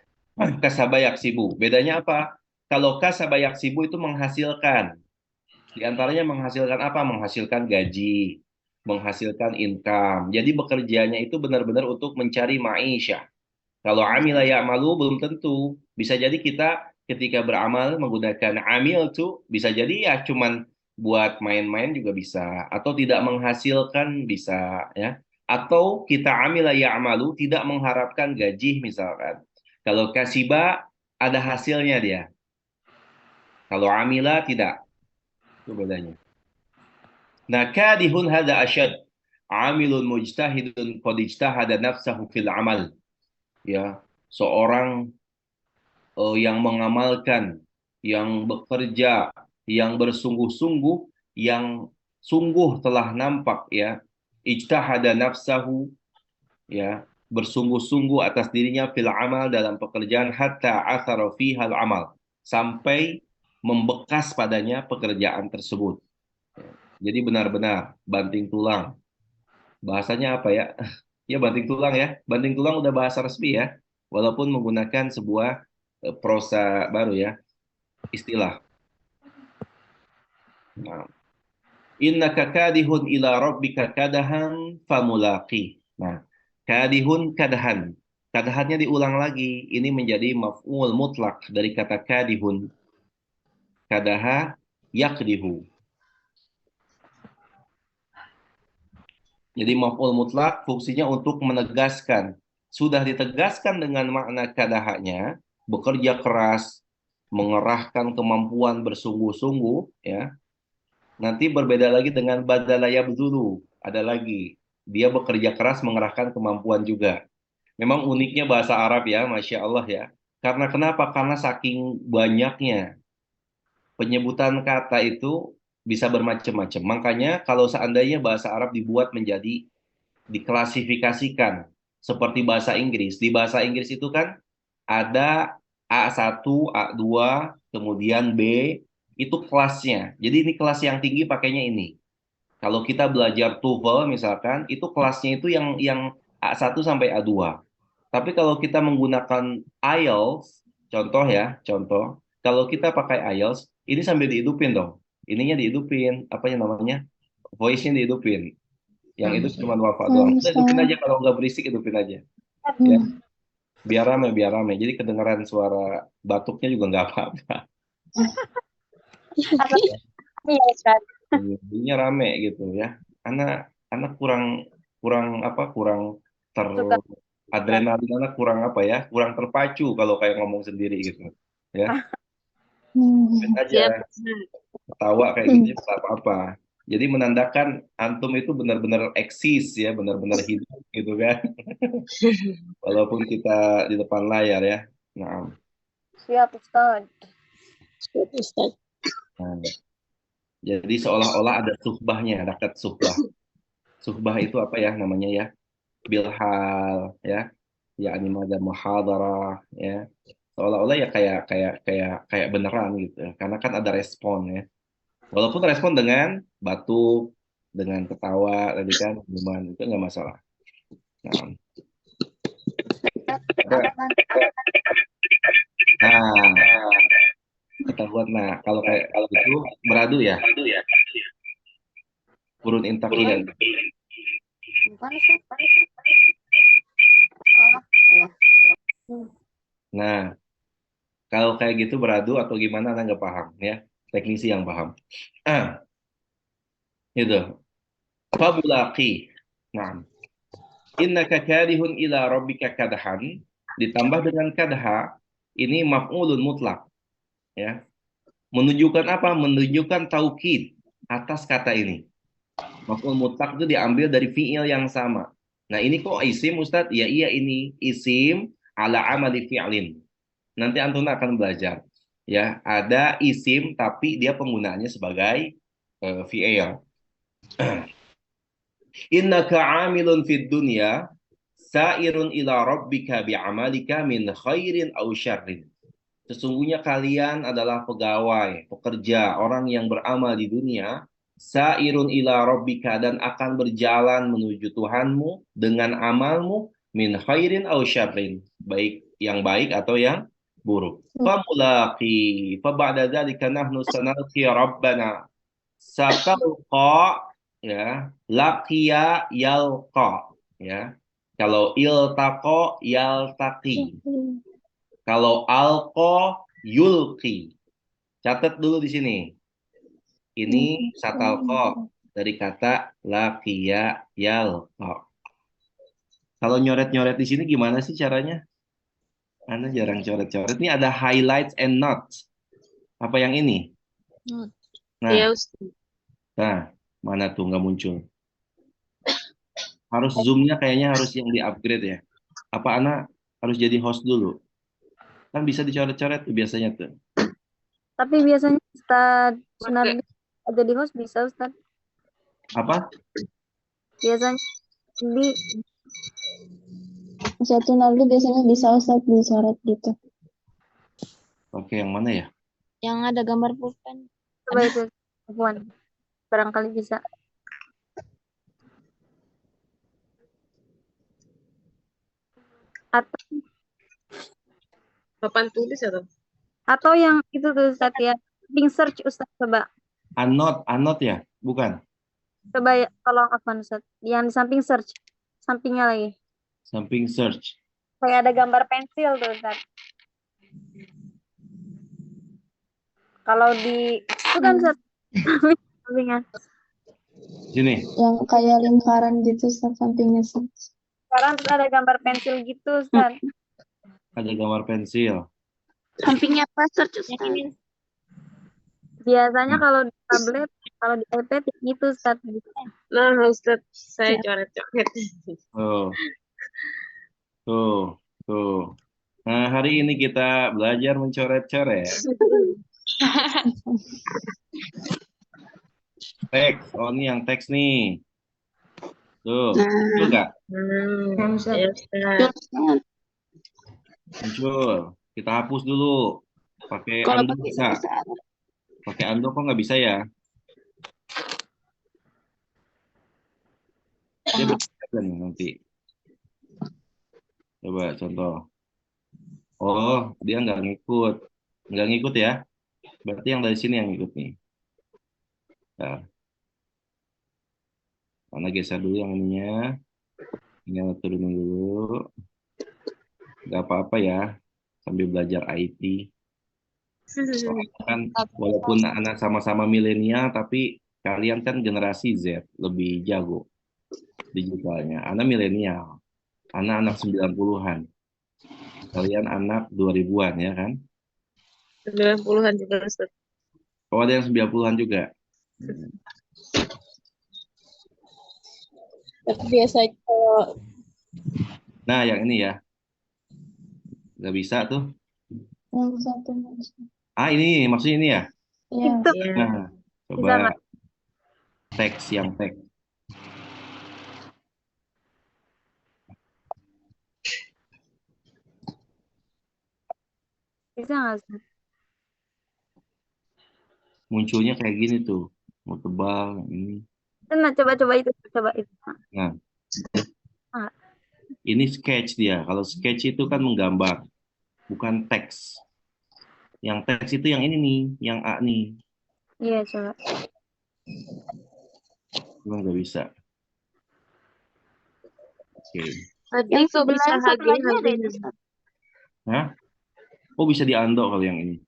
kasaba yaksibu. Bedanya apa? Kalau kasaba yaksibu itu menghasilkan. Di antaranya menghasilkan apa? Menghasilkan gaji, menghasilkan income. Jadi bekerjanya itu benar-benar untuk mencari maisha. Kalau amila ya'malu belum tentu. Bisa jadi kita ketika beramal menggunakan amil tuh bisa jadi ya cuman buat main-main juga bisa, atau tidak menghasilkan bisa ya. Atau kita amila ya'malu tidak mengharapkan gaji misalkan. Kalau kasiba ada hasilnya dia. Kalau amila tidak. Itu bedanya. Nah, kadihun hada asyad. Amilun mujtahidun qad ijtahada nafsahu fil amal. Ya, seorang yang mengamalkan, yang bekerja, yang bersungguh-sungguh, yang sungguh telah nampak ya, ijtahada nafsahu ya, bersungguh-sungguh atas dirinya fil amal dalam pekerjaan hatta athara fihal amal, sampai membekas padanya pekerjaan tersebut. Jadi benar-benar banting tulang. Bahasanya apa ya? Ya banting tulang ya. Banting tulang udah bahasa resmi ya. Walaupun menggunakan sebuah prosa baru ya, istilah. Nah, innaka kadihun ila rabbika kadahan famulaqi. Nah, kadihun kadahan. Kadahannya diulang lagi. Ini menjadi maf'ul mutlak dari kata kadihun. Kadaha yakdihu. Jadi maf'ul mutlak fungsinya untuk menegaskan. Sudah ditegaskan dengan makna kadahanya, bekerja keras, mengerahkan kemampuan bersungguh-sungguh ya. Nanti berbeda lagi dengan badalaya dulu. Ada lagi. Dia bekerja keras mengerahkan kemampuan juga. Memang uniknya bahasa Arab ya, Masya Allah ya. Karena kenapa? Karena saking banyaknya penyebutan kata itu bisa bermacam-macam. Makanya kalau seandainya bahasa Arab dibuat menjadi diklasifikasikan seperti bahasa Inggris. Di bahasa Inggris itu kan ada A1, A2, kemudian B, itu kelasnya. Jadi ini kelas yang tinggi pakainya ini. Kalau kita belajar TOEFL misalkan, itu kelasnya itu yang A1 sampai A2. Tapi kalau kita menggunakan IELTS, contoh ya, contoh, kalau kita pakai IELTS, ini sambil dihidupin dong. Ininya dihidupin, apa yang namanya? Voice-nya dihidupin. Yang itu cuma wafat doang. Udah hidupin aja, kalau nggak berisik hidupin aja. Ya, biar rame, biar rame. Jadi kedengaran suara batuknya juga nggak apa-apa. Iya, Ustaz. Jadinya rame gitu ya. Anak anak kurang kurang apa kurang ter Suka. adrenalin anak kurang apa ya kurang terpacu kalau kayak ngomong sendiri gitu ya. Main aja Siap. ketawa kayak gitu ya nggak apa-apa. Jadi menandakan antum itu benar-benar eksis ya, benar-benar hidup gitu kan. Walaupun kita di depan layar ya. Nah, Siap, Ustaz. Siap, Ustaz. nah, jadi seolah-olah ada suhbahnya, dekat suhbah. Suhbah itu apa ya namanya ya? Bilhal ya, yakni ada muhadarah ya. Seolah-olah ya kayak beneran gitu. Karena kan ada respon ya. Walaupun respon dengan batuk, dengan ketawa tadi kan, minuman itu nggak masalah. Nah, nah, ketahuan. Nah, kalau itu beradu ya, urun intakian. Bukan, Ustaz. Oh, ya. Nah, kalau kayak gitu beradu atau gimana, Anda nggak paham ya. Teknisi yang paham. Ah, itu. Fabulaki. Nah, innaka karihun ila rabbika kadhan. Ditambah dengan kadha, ini maf'ulun mutlak. Ya. Menunjukkan apa? Menunjukkan taukid atas kata ini. Maf'ul mutlak itu diambil dari fi'il yang sama. Nah, ini kok isim, Ustadz? Ya iya ini isim ala amali fi'lin. Nanti antum akan belajar. Ya, ada isim tapi dia penggunaannya sebagai fi'il. Innaka 'amilun fid dunya sa'irun ila rabbika bi'amalika min khairin aw syarrin. Sesungguhnya kalian adalah pegawai, pekerja, orang yang beramal di dunia, sa'irun ila rabbika dan akan berjalan menuju Tuhanmu dengan amalmu min khairin aw syarrin, baik yang baik atau yang buruk. Famulaqi, fa ba'da dzalika nahnu sanalqi rabbana satalqa ya, laqiya yalqa ya. Kalau iltaqa yaltaqi. Kalau alko yulki. Catat dulu di sini. Ini satalko dari kata lakiya yalko. Kalau nyoret-nyoret di sini gimana sih caranya? Anda jarang coret-coret. Ini ada highlights and notes. Apa yang ini? Iya, Nah, Ustaz. nah, mana tuh nggak muncul? Harus zoomnya kayaknya harus yang di-upgrade ya. Apa Ana harus jadi host dulu? Kan bisa dicoret-coret tuh biasanya tuh. Tapi biasanya Ustaz Sunardi jadi host bisa, Ustaz. Apa? Biasanya di Satu Naldo biasanya bisa Ustaz dicoret gitu. Oke, yang mana ya? Yang ada gambar pulpen. coba itu Puan. Barangkali bisa. Atau Papan tulis atau? yang itu tuh Ustaz ya. Samping search Ustaz coba. Anot ya? Bukan. Coba ya, tolong Afwan Ustaz. Yang di samping search. Sampingnya lagi. Samping search. Kayak ada gambar pensil tuh Ustaz. Kalau di itu kan Ustaz. Sampingnya. Sini. Yang kayak lingkaran gitu Ustaz sampingnya Ustaz. Sekarang terus ada gambar pensil gitu Ustaz. Ada gambar pensil. Sampingnya apa search Ustaz? Biasanya kalau di tablet, kalau di iPad itu Ustaz. Nah Ustaz, saya coret-coret. Tuh. Tuh. Tuh. Nah, hari ini kita belajar mencoret-coret. Teks. Oh, ini yang teks nih. Tuh. Muncul nggak? Yang Ustaz. Ya, Ustaz. Muncul. Kita hapus dulu. Pakai Kalau Ando pakai bisa. Pakai Ando kok nggak bisa ya? Dia berbeda nih nanti. Coba contoh. Oh, dia nggak ngikut. Nggak ngikut ya? Berarti yang dari sini yang ngikut nih. Nah, mana geser dulu yang ininya. Ini turunin dulu. Nggak apa-apa ya. Sambil belajar IT. Soalnya kan walaupun anak sama-sama milenial, tapi Kalian kan generasi Z, lebih jago digitalnya. Ana milenial, Ana anak 90-an. Kalian anak 2000-an ya kan? 90-an juga Ustaz. Oh, ada yang 90-an juga. Tapi biasanya kalau Nah, yang ini ya. Nggak bisa tuh. yang satu Ah, ini maksudnya ini ya. ya Itu Iya. Nah, bisa coba nggak? teks yang teks. Bisa nggak, Ustaz? Munculnya kayak gini tuh. Mau tebal, ini. Nah, coba itu, coba itu. Nah, Ah, ini sketch dia. Kalau sketch itu kan menggambar, bukan teks. Yang teks itu yang ini nih, yang A nih. iya coba. Cuma nggak bisa. Oke. Tadi yang kok bisa sebelah satu lagi ada HG? itu Ustaz. Hah? Oh, bisa diandok kalau yang ini.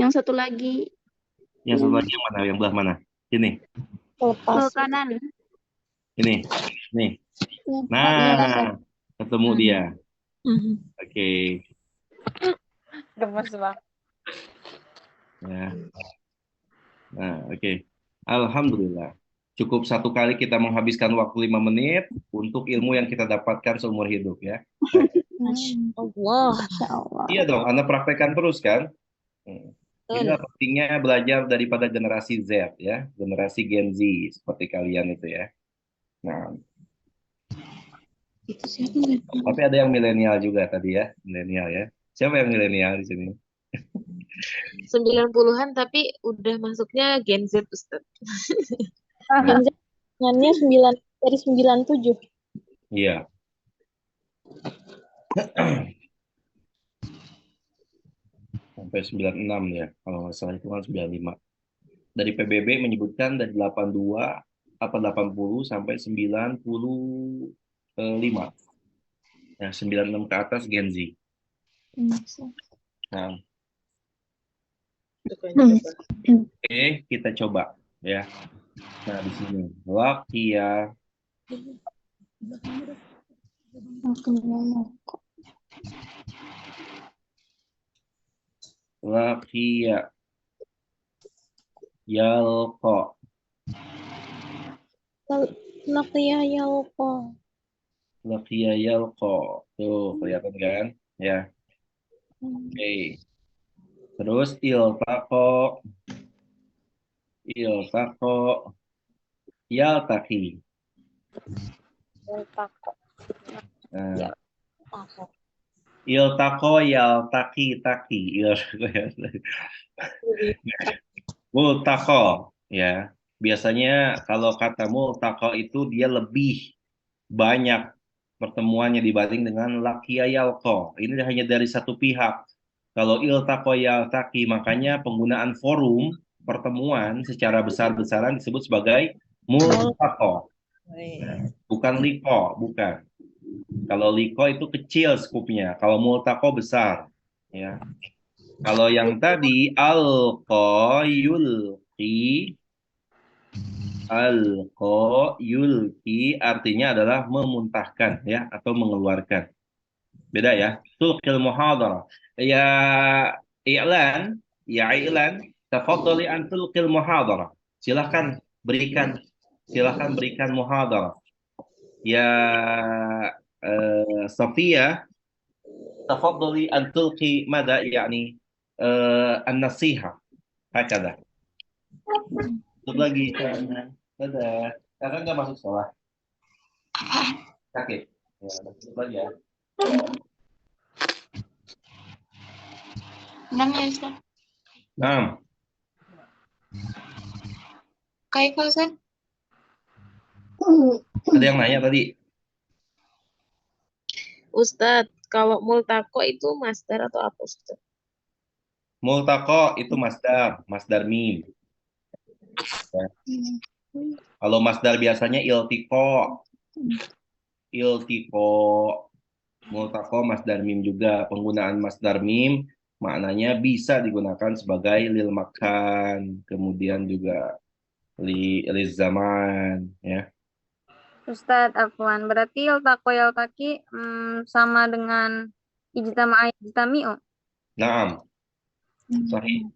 Yang satu lagi Yang satu lagi yang mana? Yang belah mana? Ini. Ke lepas kanan. Ini. Nih. Ustaz. Nah, ketemu dia. Oke. Gemes banget. Ya. Nah, oke. Alhamdulillah. Cukup satu kali kita menghabiskan waktu 5 menit untuk ilmu yang kita dapatkan seumur hidup ya. Allah. Masya Allah. Iya dong, Anda praktekkan terus kan? Inilah pentingnya belajar daripada generasi Z ya, generasi Gen Z seperti kalian itu ya. Nah, Itu siapa nggak? tapi ada yang milenial juga tadi ya, milenial ya. Siapa yang milenial di sini? 90-an tapi udah masuknya Gen Z Ustaz. Jangannya 9 dari 97. Iya. Sampai 96 ya, kalau nggak salah itu kan 95. Dari PBB menyebutkan dari 82 apa 80 sampai 95. Nah, 96 ke atas Gen Z. Nah, oke, kita coba ya. Nah, di sini lakia lakia yalqa. Laqiya yalqa. Lakia yalqa. Tuh, kelihatan kan? Ya. Oke. Terus iltaqo yaltaqi. Nah, iltaqo yaltaqi taqi. Multaqo ya. Biasanya kalau kata multaqo itu dia lebih banyak pertemuannya dibanding dengan laqiya yalqa. Ini hanya dari satu pihak. Kalau iltaqo yaltaqi makanya penggunaan forum pertemuan secara besar-besaran disebut sebagai multaqo. Bukan liko, bukan. Kalau liko itu kecil skupnya, kalau multaqo besar ya. Kalau yang tadi yulki artinya adalah memuntahkan ya atau mengeluarkan. Beda ya. Tulqil muhadarah. Ya i'lan, tafadhali an tulqil muhadarah. Silahkan berikan muhadarah. Ya Safia, tafadhali an tulqi mada yani an-nasiha. Hakada. Tutup lagi. Dadah. Kakak nggak masuk sekolah. Sakit. Ya, tutup lagi ya. 6 ya Ustaz. 6. Kayak Ustaz. Ada yang nanya tadi? Ustaz, kalau multaqo itu masdar atau apa Ustaz? Multaqo itu masdar mim. Ya. Kalau masdar biasanya iltiko. Multaqo masdar mim juga. Penggunaan masdar mim maknanya bisa digunakan sebagai lil makan, kemudian juga li zaman ya. Ustadz Afwan, berarti yaltaqi sama dengan ijtama'a yajtami'u. Naam, sahih.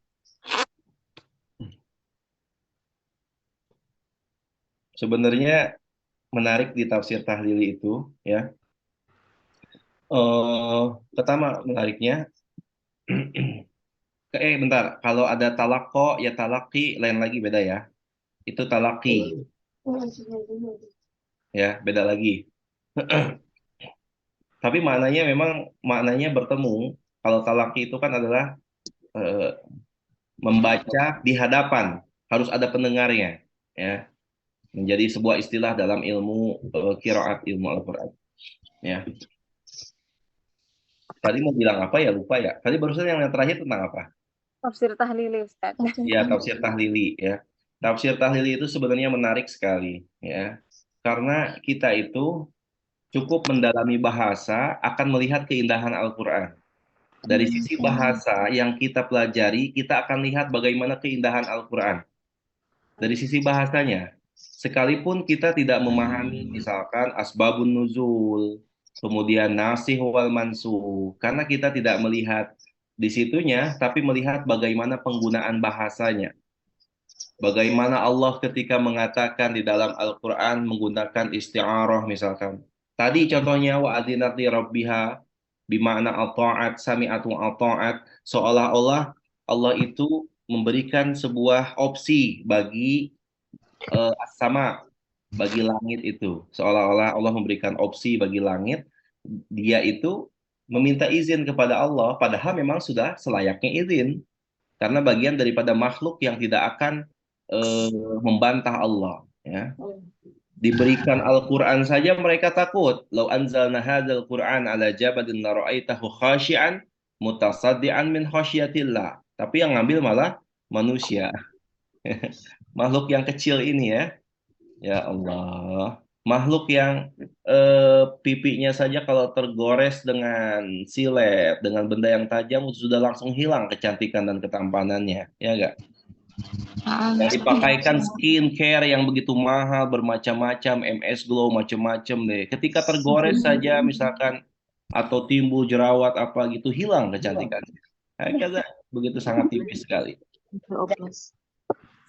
Sebenarnya menarik di tafsir tahlili itu ya. Pertama menariknya bentar, kalau ada talaqo ya talaqi lain lagi beda ya. Itu talaqi ya, beda lagi. Tapi maknanya bertemu. Kalau talaqi itu kan adalah eh, membaca di hadapan, harus ada pendengarnya ya. Menjadi sebuah istilah dalam ilmu qiraat, ilmu Al-Qur'an ya. Tadi mau bilang apa ya, lupa ya. Tadi barusan yang terakhir tentang apa? Tafsir tahlili, Ustadz. Ya, tafsir tahlili ya. Tafsir tahlili itu sebenarnya menarik sekali ya. Karena kita itu cukup mendalami bahasa akan melihat keindahan Al-Qur'an. Dari sisi bahasa yang kita pelajari, kita akan lihat bagaimana keindahan Al-Qur'an. Dari sisi bahasanya, sekalipun kita tidak memahami misalkan asbabun nuzul, kemudian nasih wal mansuh, karena kita tidak melihat di situnya, tapi melihat bagaimana penggunaan bahasanya. Bagaimana Allah ketika mengatakan di dalam Al-Quran menggunakan isti'arah misalkan. Tadi contohnya wa adzinat li rabbiha bima'na ata'at sami'atu ata'at, seolah-olah Allah itu memberikan sebuah opsi bagi sama, bagi langit itu. Seolah-olah Allah memberikan opsi bagi langit, dia itu meminta izin kepada Allah, padahal memang sudah selayaknya izin. Karena bagian daripada makhluk yang tidak akan eh, membantah Allah. Ya. Diberikan Al-Quran saja mereka takut. Lau anzalna hadzal Quran ala jabalin la ra'aitahu khashi'an mutasaddian min khasyiatillah. Tapi yang ngambil malah manusia. Makhluk yang kecil ini ya. Ya Allah. Makhluk yang pipinya saja kalau tergores dengan silet, dengan benda yang tajam sudah langsung hilang kecantikan dan ketampanannya, ya enggak? Yang dipakaikan skincare yang begitu mahal, bermacam-macam, MS Glow, macam-macam deh. Ketika tergores saja misalkan atau timbul jerawat apa gitu, hilang kecantikannya. Karena begitu sangat tipis sekali.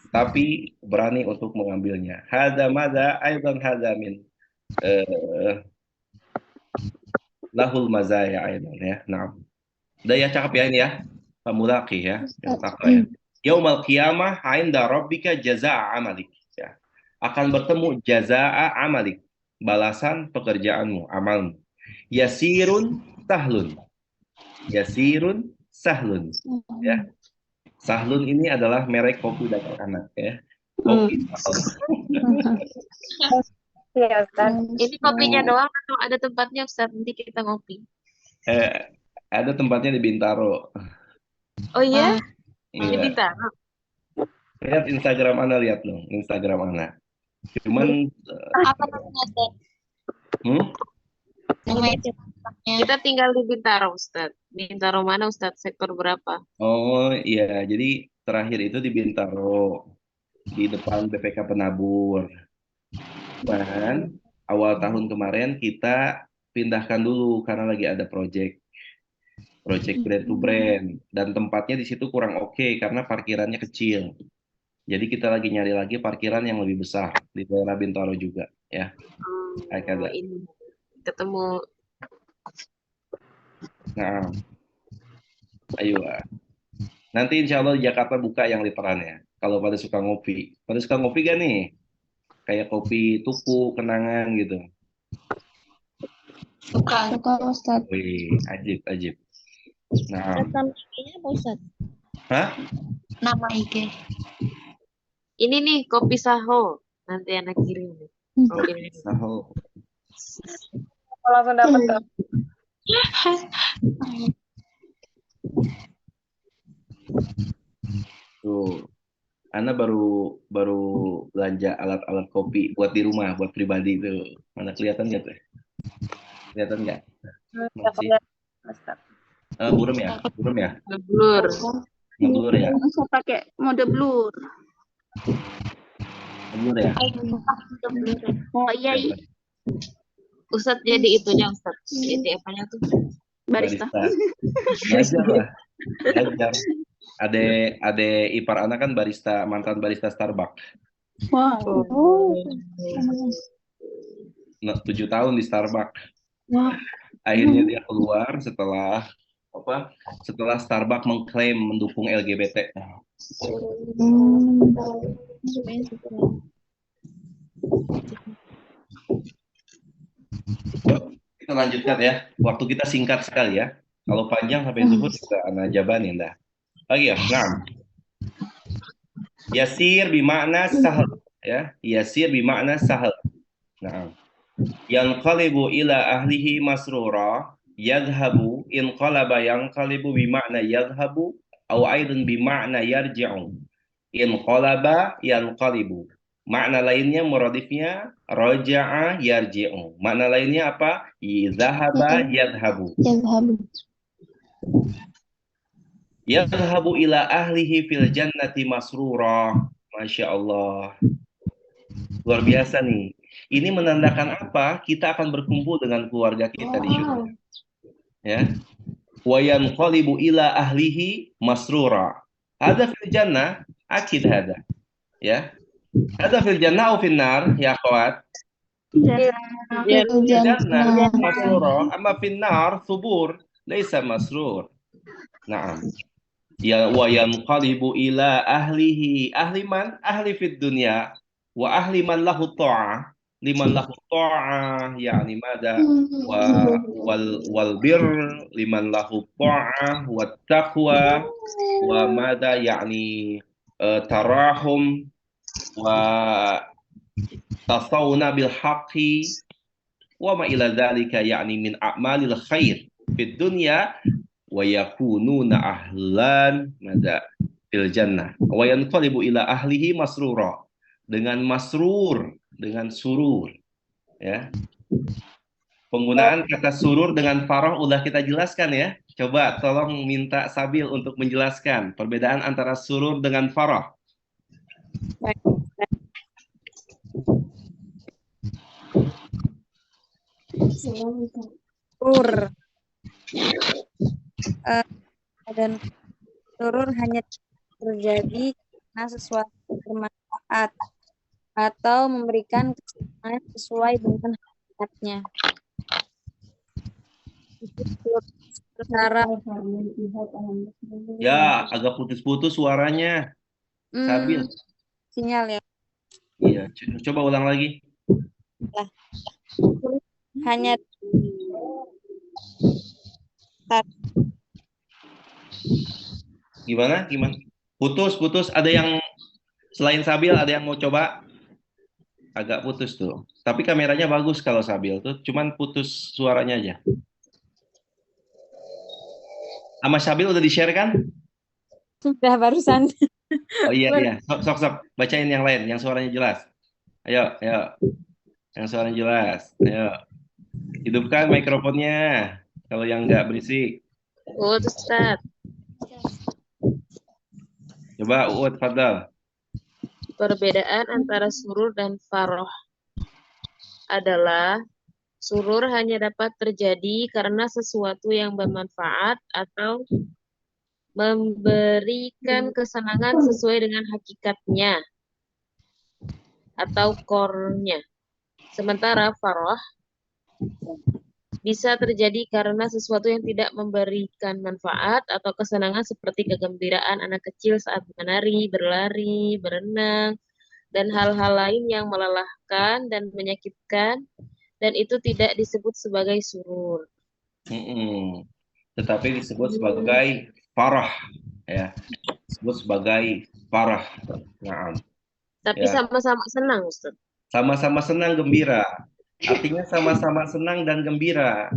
Tapi berani untuk mengambilnya. Hada mada aidan hada min lahul mazaya aidan ya. Nah, udah ya cakep ya ini ya. Pamulaki ya. Yang takwa ya. Yaumal qiyamah 'inda rabbika jazaa'a amalik ya. Akan bertemu jazaa'a amalik, balasan pekerjaanmu, amalmu. Yasirun sahlun. Yasirun sahlun ya. Sahlun ini adalah merek kopi dari anak ya. Kopi Iya, Ustadz. Ini kopinya doang atau ada tempatnya Ustaz? Nanti kita ngopi. ada tempatnya di Bintaro. Oh iya? Di Iya. Bintaro. Lihat Instagram Ana, lihat dong Instagram Ana. Cuman Apa namanya, Ustaz? Namanya Kita tinggal di Bintaro Ustaz. Bintaro mana Ustaz? Sektor berapa? oh iya, jadi terakhir itu di Bintaro, di depan BPK Penabur. Dan awal tahun kemarin kita pindahkan dulu karena lagi ada project brand to brand, dan tempatnya di situ kurang oke karena parkirannya kecil. Jadi kita lagi nyari lagi parkiran yang lebih besar di daerah Bintaro juga ya. Oh, ini ketemu. Nah, ayo. Nanti insya Allah di Jakarta buka yang literannya. Kalau pada suka ngopi gak nih? Kayak kopi tuku, kenangan gitu. Suka Ustaz. Wih, ajib. Nah, Nama IG-nya apa, Ustaz? hah? Nama IG. Ini nih kopi Saho. Nanti anak kirim. Kopi Saho. Langsung dapat tuh. Tuh. Ana baru belanja alat-alat kopi buat di rumah, buat pribadi itu. Mana kelihatan nggak tuh? Kelihatan nggak? Masih. Buram ya? Blur. Ngeblur ya? Saya pakai mode blur. Bener ya? Oh iya, iya. Ustadz jadi itunya Ustadz. Jadi apanya tuh? Barista. Belajar lah, belajar. Ade ipar anak kan barista, mantan barista Starbucks. Wow. Oh. 7 tahun di Starbucks. Wah. Akhirnya dia keluar setelah apa? Setelah Starbucks mengklaim mendukung LGBT. Yuk, kita lanjutkan ya. Waktu kita singkat sekali ya. Kalau panjang sampai zuhur juga anak jabanin dah. Lagi ya. Nah, yasir bimakna sahal ya. Yasir bimakna sahal. Nah, yanqalibu ila ahlihi masrura yadhhabu inqalaba yanqalibu bimakna yadhhabu au aidan bimakna yarji'u. Inqalaba yanqalibu. Makna lainnya muradifnya raja'a yarji'u. Makna lainnya apa? Zahaba yadhhabu. Yadhhabu ila ahlihi fil jannati masrura. Masya Allah. Luar biasa nih. Ini menandakan apa? Kita akan berkumpul dengan keluarga kita di surga. Ya. Wa yanqalibu ila ahlihi masrura. Ada fil jannah, akid ada. Ya. Ada fil jannah atau fil nar, ya akhwat? Ya, Fil jannah masrura, amma fil nar subur, laisa masrur. Naam. Ya wa yanqalibu ila ahlihi. Ahli man? Ahli fid dunya. Wa ahli man lahu ta'ah. Liman lahu ta'ah yani mada wal bir liman lahu ta'ah wat taqwa wa mada yani tarahum wa tasawuna bil haqqi wa ma ila dzalika yani min a'malil khair fid dunya wa yakununa ahlan mada fil jannah wa yanqalibu ila ahlihi masrura, dengan masrur, dengan surur ya. Penggunaan kata surur dengan farah udah kita jelaskan ya. Coba tolong minta Sabil untuk menjelaskan perbedaan antara surur dengan farah. Surur. Dan surur hanya terjadi karena sesuatu bermanfaat atau memberikan kesenangan sesuai dengan hakikatnya. Secara Ya, agak putus-putus suaranya. Sabil. sinyal ya. Iya, coba ulang lagi. Hanya Gimana? Gimana? Putus. Ada yang selain Sabil, ada yang mau coba? Agak putus tuh. Tapi kameranya bagus kalau Sabil tuh, cuman putus suaranya aja. Sama Sabil udah di-share kan? sudah barusan. Oh iya. Sok. Bacain yang lain, yang suaranya jelas. Ayo. Yang suaranya jelas. Ayo. Hidupkan mikrofonnya. Kalau yang nggak berisik. Ustadz. Coba Uut, fadal. Perbedaan antara surur dan faroh adalah surur hanya dapat terjadi karena sesuatu yang bermanfaat atau memberikan kesenangan sesuai dengan hakikatnya atau core-nya. Sementara faroh bisa terjadi karena sesuatu yang tidak memberikan manfaat atau kesenangan seperti kegembiraan anak kecil saat menari, berlari, berenang, dan hal-hal lain yang melelahkan dan menyakitkan, dan itu tidak disebut sebagai surur. Tetapi disebut sebagai farah, ya. Disebut sebagai farah. Nah, Tapi ya. sama-sama senang, Ustaz. Sama-sama senang, gembira. Artinya sama-sama senang dan gembira.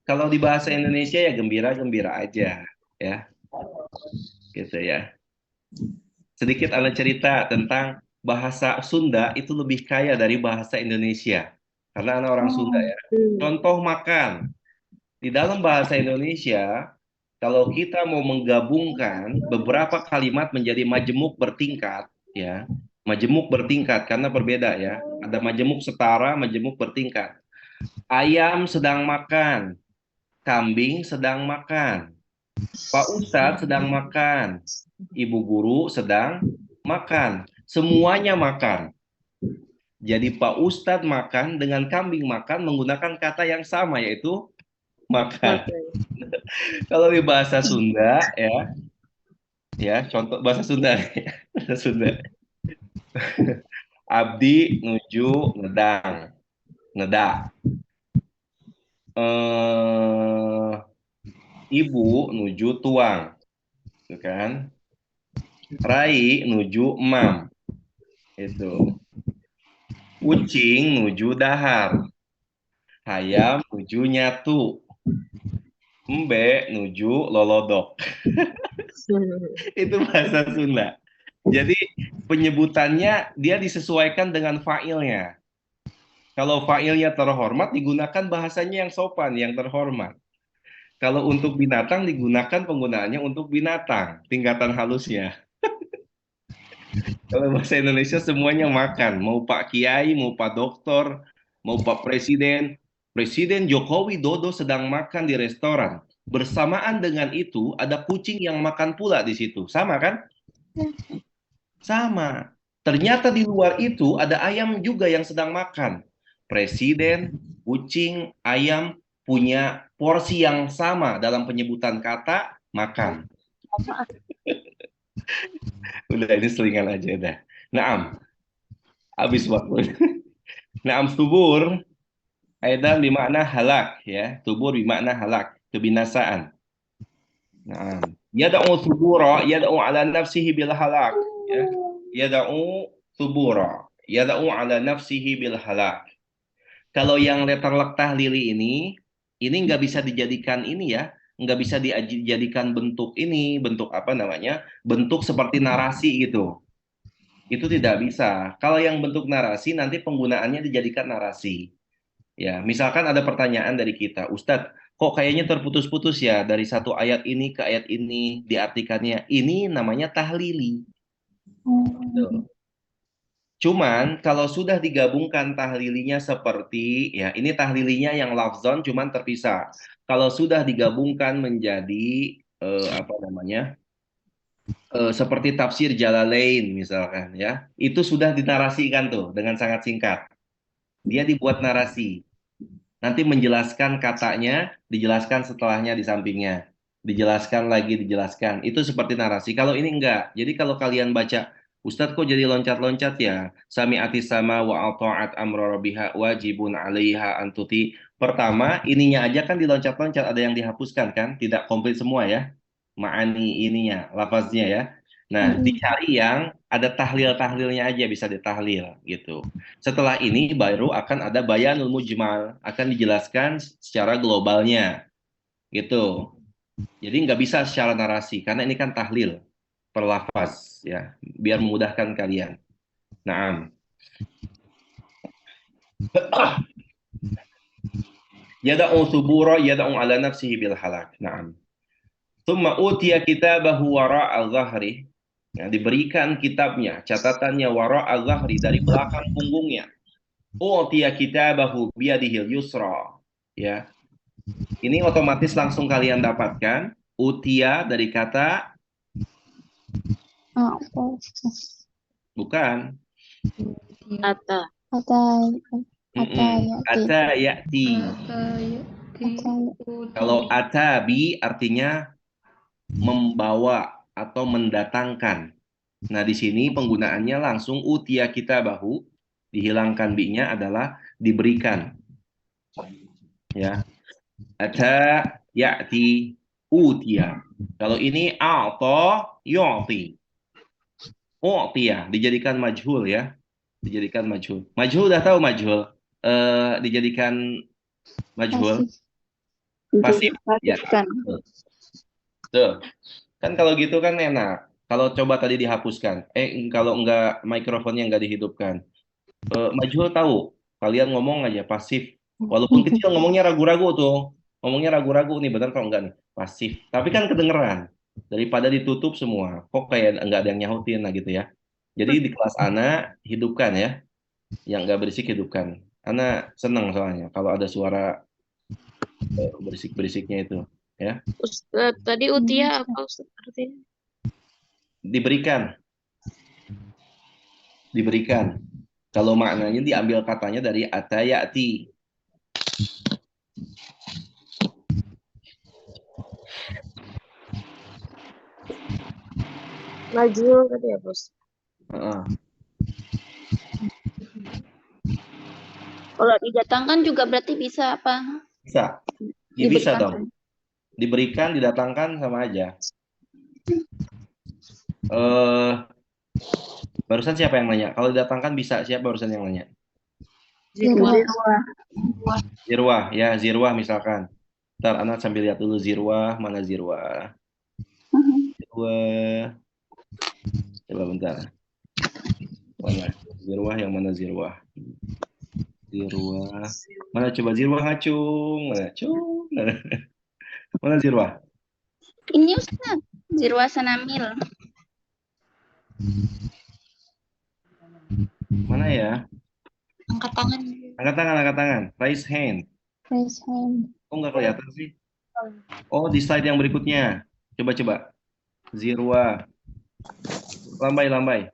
Kalau di bahasa Indonesia ya gembira-gembira aja, ya. Gitu ya. Sedikit ada cerita tentang bahasa Sunda itu lebih kaya dari bahasa Indonesia. Karena anak orang Sunda ya. Contoh makan. Di dalam bahasa Indonesia, kalau kita mau menggabungkan beberapa kalimat menjadi majemuk bertingkat, ya. Majemuk bertingkat karena berbeda ya. Ada majemuk setara, majemuk bertingkat. Ayam sedang makan, kambing sedang makan, Pak Ustadz sedang makan, Ibu guru sedang makan. Semuanya makan. Jadi Pak Ustadz makan dengan kambing makan menggunakan kata yang sama yaitu makan. Makan. Kalau di bahasa Sunda ya contoh bahasa Sunda, bahasa Sunda. Abdi nuju ngedang, ngedak. Eh, Ibu nuju tuang, gitu kan? Rai nuju emam, itu. Kucing nuju dahar, hayam nuju nyatu, embe nuju lolodok. Itu bahasa Sunda. Jadi penyebutannya dia disesuaikan dengan fa'ilnya. Kalau fa'ilnya terhormat digunakan bahasanya yang sopan, yang terhormat. Kalau untuk binatang digunakan penggunaannya untuk binatang, tingkatan halusnya. Kalau bahasa Indonesia semuanya makan, mau Pak Kiai, mau Pak Doktor, mau Pak Presiden. Presiden Joko Widodo sedang makan di restoran. Bersamaan dengan itu ada kucing yang makan pula di situ. Sama kan? Sama. Ternyata di luar itu ada ayam juga yang sedang makan. Presiden, kucing, ayam punya porsi yang sama dalam penyebutan kata makan. Udah ini selingan aja dah. Naam, habis waktu. Naam tubur, aidan bermakna halak ya. Tubur bermakna halak, kebinasaan. Naam. Yad'u tubura, yad'u ala nafsihi bil halak ya. Yad'u tubura, yad'u ala nafsihi bil halak. Kalau yang letter tahlili ini nggak bisa dijadikan ini ya, nggak bisa dijadikan bentuk ini, bentuk apa namanya, bentuk seperti narasi gitu. Itu tidak bisa. Kalau yang bentuk narasi nanti penggunaannya dijadikan narasi. Ya, misalkan ada pertanyaan dari kita, Ustadz, kok kayaknya terputus-putus ya dari satu ayat ini ke ayat ini diartikannya. Ini namanya tahlili. Tuh. Cuman kalau sudah digabungkan tahlilinya seperti ya ini tahlilinya yang lafzon cuman terpisah. Kalau sudah digabungkan menjadi apa namanya seperti tafsir Jalalain misalkan ya itu sudah dinarasikan tuh dengan sangat singkat. Dia dibuat narasi. Nanti menjelaskan katanya, dijelaskan setelahnya di sampingnya. Dijelaskan lagi, dijelaskan. Itu seperti narasi. Kalau ini enggak. Jadi kalau kalian baca, Ustadz kok jadi loncat-loncat ya? Sami'ati sama wa ata'at amra rabbiha wajibun 'alaiha antuti. Pertama, ininya aja kan diloncat-loncat, ada yang dihapuskan kan? Tidak komplit semua ya. Ma'ani ininya, lafaznya ya. Nah, dicari yang ada tahlil-tahlilnya aja bisa ditahlil gitu. Setelah ini baru akan ada bayanul mujmal, akan dijelaskan secara globalnya, gitu. Jadi nggak bisa secara narasi, karena ini kan tahlil per lafaz, ya, biar memudahkan kalian. Naam. Yada'u subura yada'u ala nafsihi bil halak. Naam. Tsumma utiya kitabahu wara'a dhahri. Ya, diberikan kitabnya, catatannya wara'a dhahri dari belakang punggungnya. Utiya kitabahu biyadihil yusra. Ya. Ini otomatis langsung kalian dapatkan. Utia dari kata bukan. Ata. Ata ya'ti. Kalau atabi artinya membawa atau mendatangkan. Nah, di sini penggunaannya langsung utia kitabahu, dihilangkan bi-nya adalah diberikan. Ya. Ata ya'ti utia. Kalau ini a'ta yu'ti. U'tiya dijadikan majhul ya. Dijadikan majhul. Majhul udah tahu majhul. Dijadikan majhul. Pasif. Ya. Tuh. Kan kalau gitu kan enak. Kalau coba tadi dihapuskan. Kalau enggak mikrofonnya enggak dihidupkan. Majhul tahu. Kalian ngomong aja pasif. Walaupun kecil ngomongnya ragu-ragu tuh. Ngomongnya ragu-ragu nih benar kalau enggak nih. Pasif. Tapi kan kedengeran. Daripada ditutup semua. Kok kayak enggak ada yang nyautin lah gitu ya. Jadi di kelas Ana hidupkan ya, yang nggak berisik hidupkan. Ana senang soalnya kalau ada suara berisik-berisiknya itu, ya. Ustaz, tadi Utia apa Ustaz artinya? Diberikan, diberikan. Kalau maknanya diambil katanya dari atayati. Najul tadi ya, Bos. Heeh. Kalau didatangkan juga berarti bisa apa? Bisa, ya bisa Diberikan. dong. Diberikan, didatangkan sama aja. Barusan siapa yang nanya? Kalau didatangkan bisa, siapa barusan yang nanya? Zirwa. Zirwah, ya Zirwah misalkan. Ntar anak sambil lihat dulu Zirwah, mana Zirwah? Zirwah. Coba bentar. Mana? Zirwah yang mana Zirwah? Zirwah. Mana coba Zirwah ngacung? Mana? Cung. Mana Zirwah? Ini Ustaz, Zirwa Sanamil. Mana ya? Angkat tangan. Angkat tangan, angkat tangan. Raise hand. Raise hand. Oh, nggak kelihatan sih. Oh, di slide yang berikutnya. Coba. Zirwah. Lambai.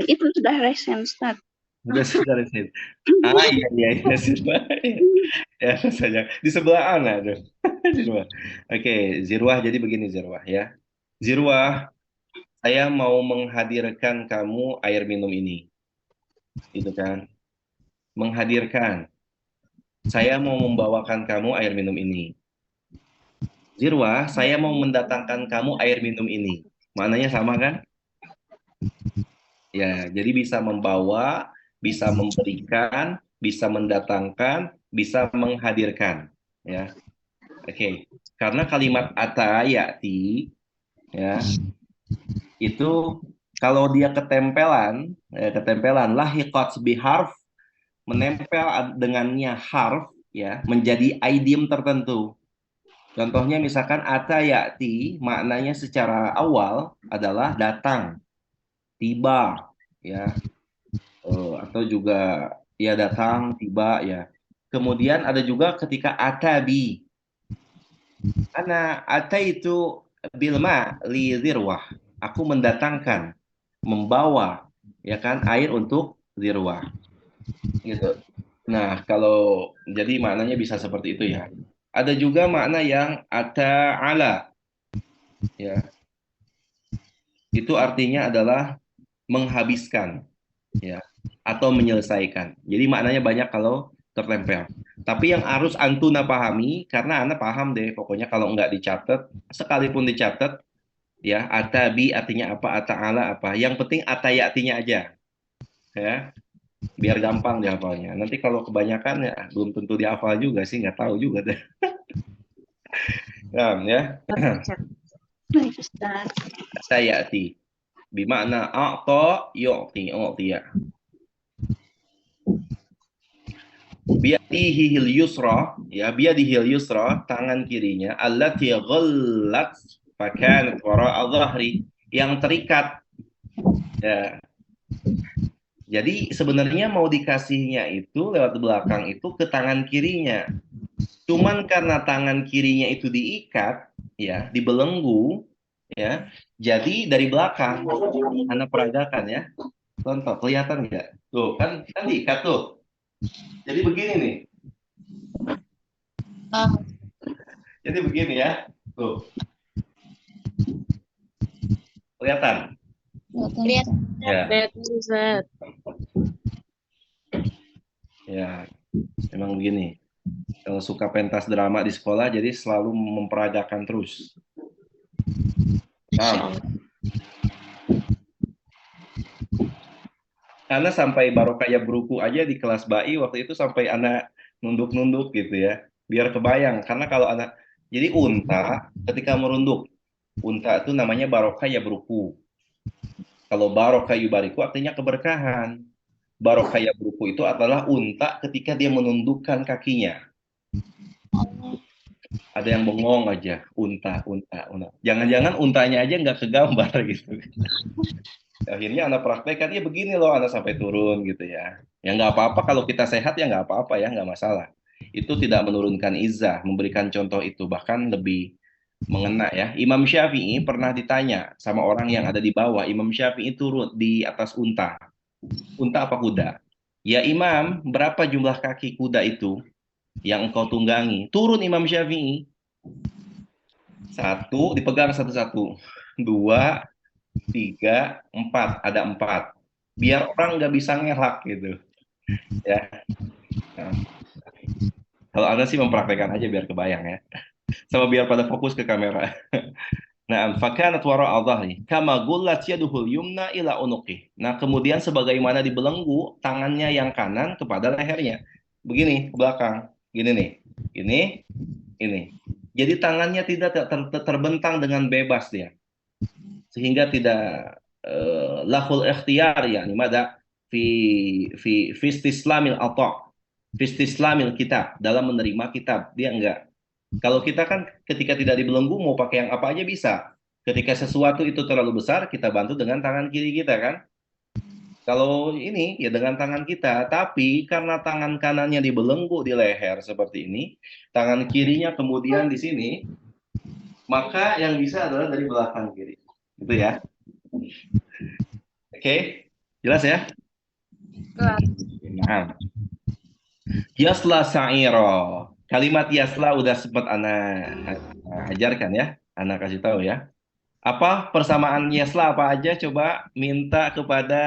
Itu sudah raise hand, Ustaz. Sudah raise hand. Iya, Zirwah. Ya, saja. Di sebelah Ana tuh. Zirwah. Oke, Zirwah jadi begini Zirwah ya. Zirwah, saya mau menghadirkan kamu air minum ini. Itu kan. Menghadirkan. Saya mau membawakan kamu air minum ini. Zirwah, saya mau mendatangkan kamu air minum ini. Maknanya sama kan? Ya, jadi bisa membawa, bisa memberikan, bisa mendatangkan, bisa menghadirkan. Ya, oke. Karena kalimat atayati, ya, itu kalau dia ketempelan lahiqat biharf, menempel dengannya harf, ya, menjadi idiom tertentu. Contohnya misalkan atayati, maknanya secara awal adalah datang, tiba, ya, atau juga ya datang, tiba, ya. Kemudian ada juga ketika atabi, ataitu bilma li zirwah, aku mendatangkan, membawa, ya kan, air untuk zirwah, gitu. Nah, kalau jadi maknanya bisa seperti itu ya. Ada juga makna yang ata'ala, ya. Itu artinya adalah menghabiskan, ya, atau menyelesaikan. Jadi maknanya banyak kalau tertempel. Tapi yang harus Antuna pahami, karena Anda paham deh, pokoknya kalau nggak dicatat, sekalipun dicatat, ya, atabi artinya apa, ata'ala apa. Yang penting atayatinya aja, ya, biar gampang dihafalnya. Nanti kalau kebanyakan ya belum tentu dihafal juga sih, nggak tahu juga deh. Ya. Baik, Ustaz. Atayati. Bimakna a'ta yu'tiya. Biadihil yusra, ya, biadihil yusra, tangan kirinya, allati ghallat fakanat wara'a dhahri, yang terikat, ya. Jadi sebenarnya mau dikasihnya itu lewat belakang itu ke tangan kirinya. Cuman karena tangan kirinya itu diikat, ya, dibelenggu, ya. Jadi dari belakang, Anda peragakan ya. Contoh, kelihatan nggak? Tuh, kan diikat tuh. Jadi begini nih. Jadi begini ya. Tuh. Kelihatan? Lihat. Ya. Ustaz. Ya. Memang begini. Kalau suka pentas drama di sekolah, jadi selalu memperagakan terus. Nah. Karena sampai barokah beruku aja di kelas BAI waktu itu sampai anak nunduk-nunduk gitu ya. Biar kebayang. Karena kalau anak, jadi unta ketika merunduk, unta itu namanya barokah beruku. Kalau barokah yubariku artinya keberkahan. Barokah beruku itu adalah unta ketika dia menundukkan kakinya. Ada yang bengong aja, unta. Jangan-jangan untanya aja nggak kegambar gitu. Akhirnya anak praktekkan, ya begini loh, anak sampai turun gitu ya. Ya nggak apa-apa kalau kita sehat ya nggak apa-apa ya, nggak masalah. Itu tidak menurunkan izah, memberikan contoh itu bahkan lebih mengena ya. Imam Syafi'i pernah ditanya sama orang yang ada di bawah. Imam Syafi'i turun di atas unta. Unta apa kuda? Ya Imam, berapa jumlah kaki kuda itu yang engkau tunggangi? Turun Imam Syafi'i. Satu, dipegang satu-satu. Dua, tiga, empat. Ada empat. Biar orang nggak bisa ngelak gitu. Ya. Nah, kalau Anda sih mempraktekkan aja biar kebayang ya. Sama biar pada fokus ke kamera. Nah, fakanat wara'a dhahri kama gullat yaduhul yumna ila unuqih. Nah, kemudian sebagaimana dibelenggu tangannya yang kanan kepada lehernya. Begini, ke belakang. Gini nih. Ini. Jadi tangannya tidak terbentang dengan bebas dia. Sehingga tidak lahul ikhtiyar yani mada fi istislamil ata' fi istislamil kitab, dalam menerima kitab. Dia enggak. Kalau kita kan ketika tidak dibelenggu mau pakai yang apa aja bisa. Ketika sesuatu itu terlalu besar, kita bantu dengan tangan kiri kita kan. Kalau ini ya dengan tangan kita, tapi karena tangan kanannya dibelenggu di leher seperti ini, tangan kirinya kemudian di sini, maka yang bisa adalah dari belakang kiri. Gitu ya. Oke, jelas ya? Kelas. Nah, yasla sa'iro. Kalimat yasla udah sempat anak ajarkan ya, anak kasih tahu ya. Apa persamaan yasla apa aja? Coba minta kepada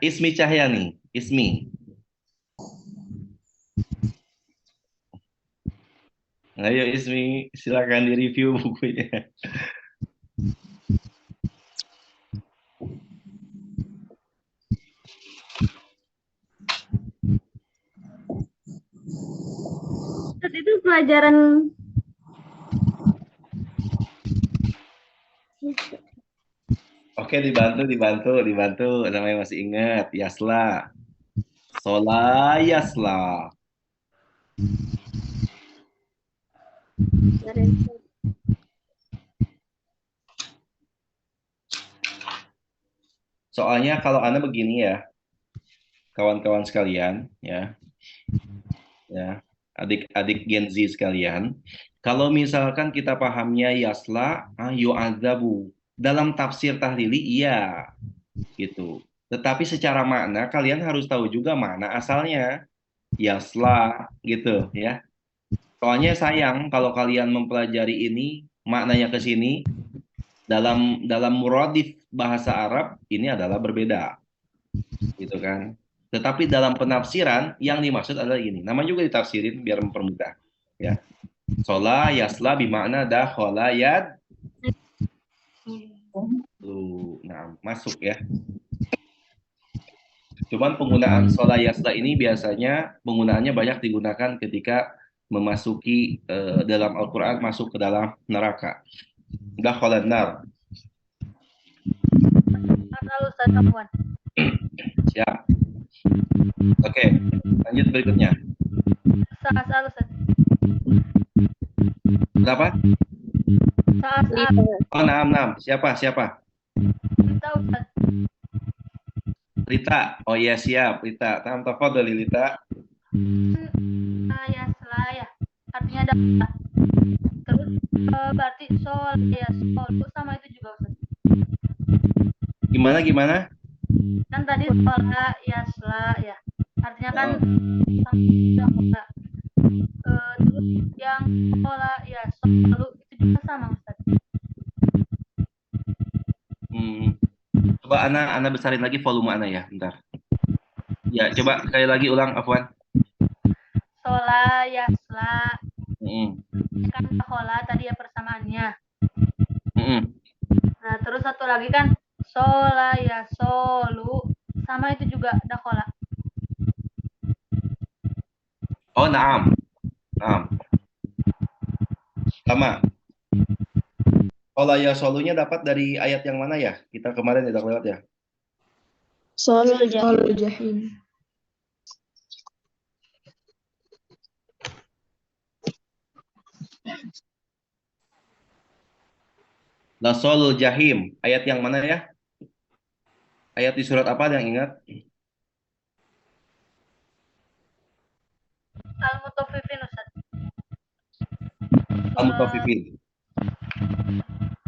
Ismi Cahyani. Ismi. Ayo Ismi, silakan direview bukunya. Terus itu pelajaran Oke, dibantu. Namanya masih ingat. Yasla. Sola yasla. Soalnya kalau Anda begini ya, kawan-kawan sekalian, ya, adik-adik Gen Z sekalian, kalau misalkan kita pahamnya yasla, yu'adzabu. Dalam tafsir tahlili, iya, gitu. Tetapi secara makna, kalian harus tahu juga makna asalnya. Yasla, gitu, ya. Soalnya sayang kalau kalian mempelajari ini, maknanya ke sini, dalam muradif bahasa Arab, ini adalah berbeda. Gitu kan. Tetapi dalam penafsiran yang dimaksud adalah ini. Nama juga ditafsirin biar mempermudah. Ya. Sola yasla bimakna dakhala yad. Nah, masuk ya. Cuman penggunaan sola yasla ini biasanya penggunaannya banyak digunakan ketika memasuki dalam Al-Quran masuk ke dalam neraka. Dakhala nar. asal Ustaz Afwan. Siap. Oke, lanjut berikutnya. Asal Ustaz. Berapa? Saat Oh, naam. Siapa? kita Ustaz. Rita. Oh iya, siap. Rita. Tafadhali Rita. Ya. Artinya ada. Terus berarti sol sama itu juga Ustaz. Gimana? Kan tadi sola yasla ya. Artinya kan sama. Terus yang sola ya solu itu juga sama Ustaz. Coba Ana besarin lagi volume Ana ya, bentar. Ya, coba sekali lagi ulang, Afwan. Sola yasla. Kan sola tadi ya persamaannya. Nah, terus satu lagi kan sola ya solu sama itu juga dakhola. Oh, naam. Sama. Sola ya solunya dapat dari ayat yang mana ya? Kita kemarin tidak lewat ya. Solul Solul jahim. Lasolul jahim. Ayat yang mana ya? Ayat di surat apa yang ingat? Al-Mutaffifin Ustaz. Al-Mutaffifin.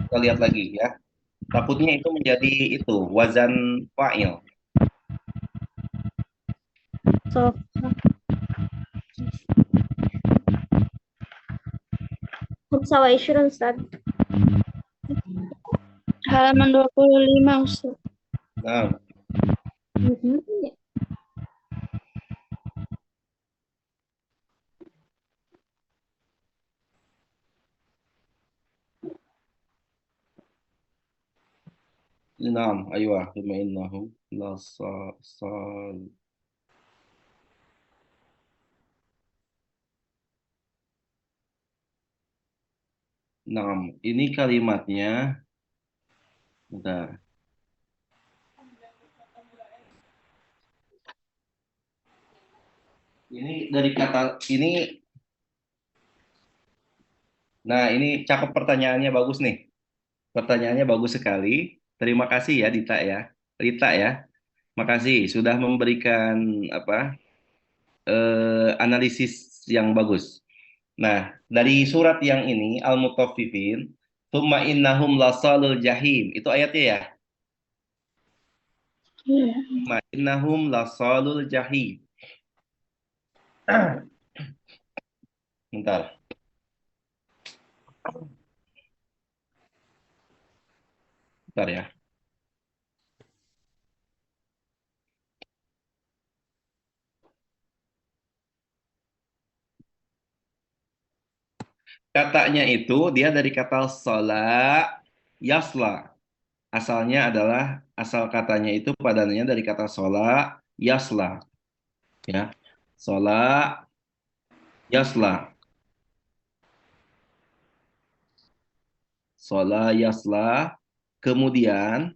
Kita lihat lagi ya. Takutnya itu menjadi itu wazan fa'il. So, Hamsa wa Ishrun, Ustaz. Halaman 25, Ustaz. Nah, Naam, aywa, bima innahu la sal. Naam, ini kalimatnya. Bentar. Ini dari kata ini. Nah, ini cakep pertanyaannya, bagus nih. Pertanyaannya bagus sekali. Terima kasih ya Dita ya. Rita ya. Makasih sudah memberikan apa? Analisis yang bagus. Nah, dari surat yang ini Al-Mutaffifin, tsumma innahum lasalul jahim. Itu ayatnya ya. Iya. Tsumma innahum lasalul jahim. Bentar. Bentar ya. Katanya itu dia dari kata sola yasla. Asalnya adalah asal katanya itu padanannya dari kata sola yasla. Ya. Sola yasla. Sola yasla. Kemudian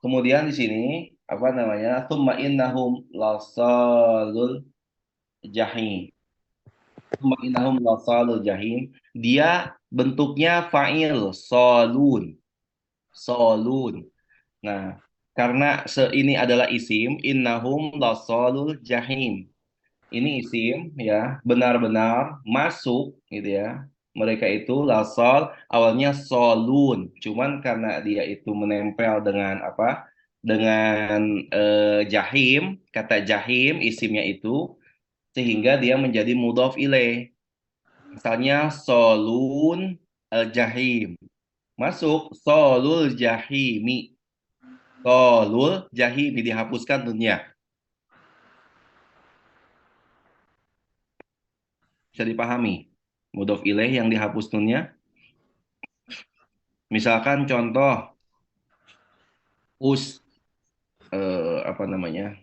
kemudian di sini apa namanya? Tsumma innahum lasalul jahim. Tsumma innahum lasalul jahim. Dia bentuknya fa'il, solun. Solun. Nah, karena ini adalah isim, innahum lasalul jahim. Ini isim ya, benar-benar masuk gitu ya. Mereka itu lasal awalnya solun, cuman karena dia itu menempel dengan apa? Dengan jahim, kata jahim isimnya itu sehingga dia menjadi mudhof ilaih. Misalnya solun al-jahim. Masuk solul jahimi. Solul jahimi dihapuskan dunia. Bisa dipahami? Mudhof ilaih yang dihapus nunnya. Misalkan contoh apa namanya?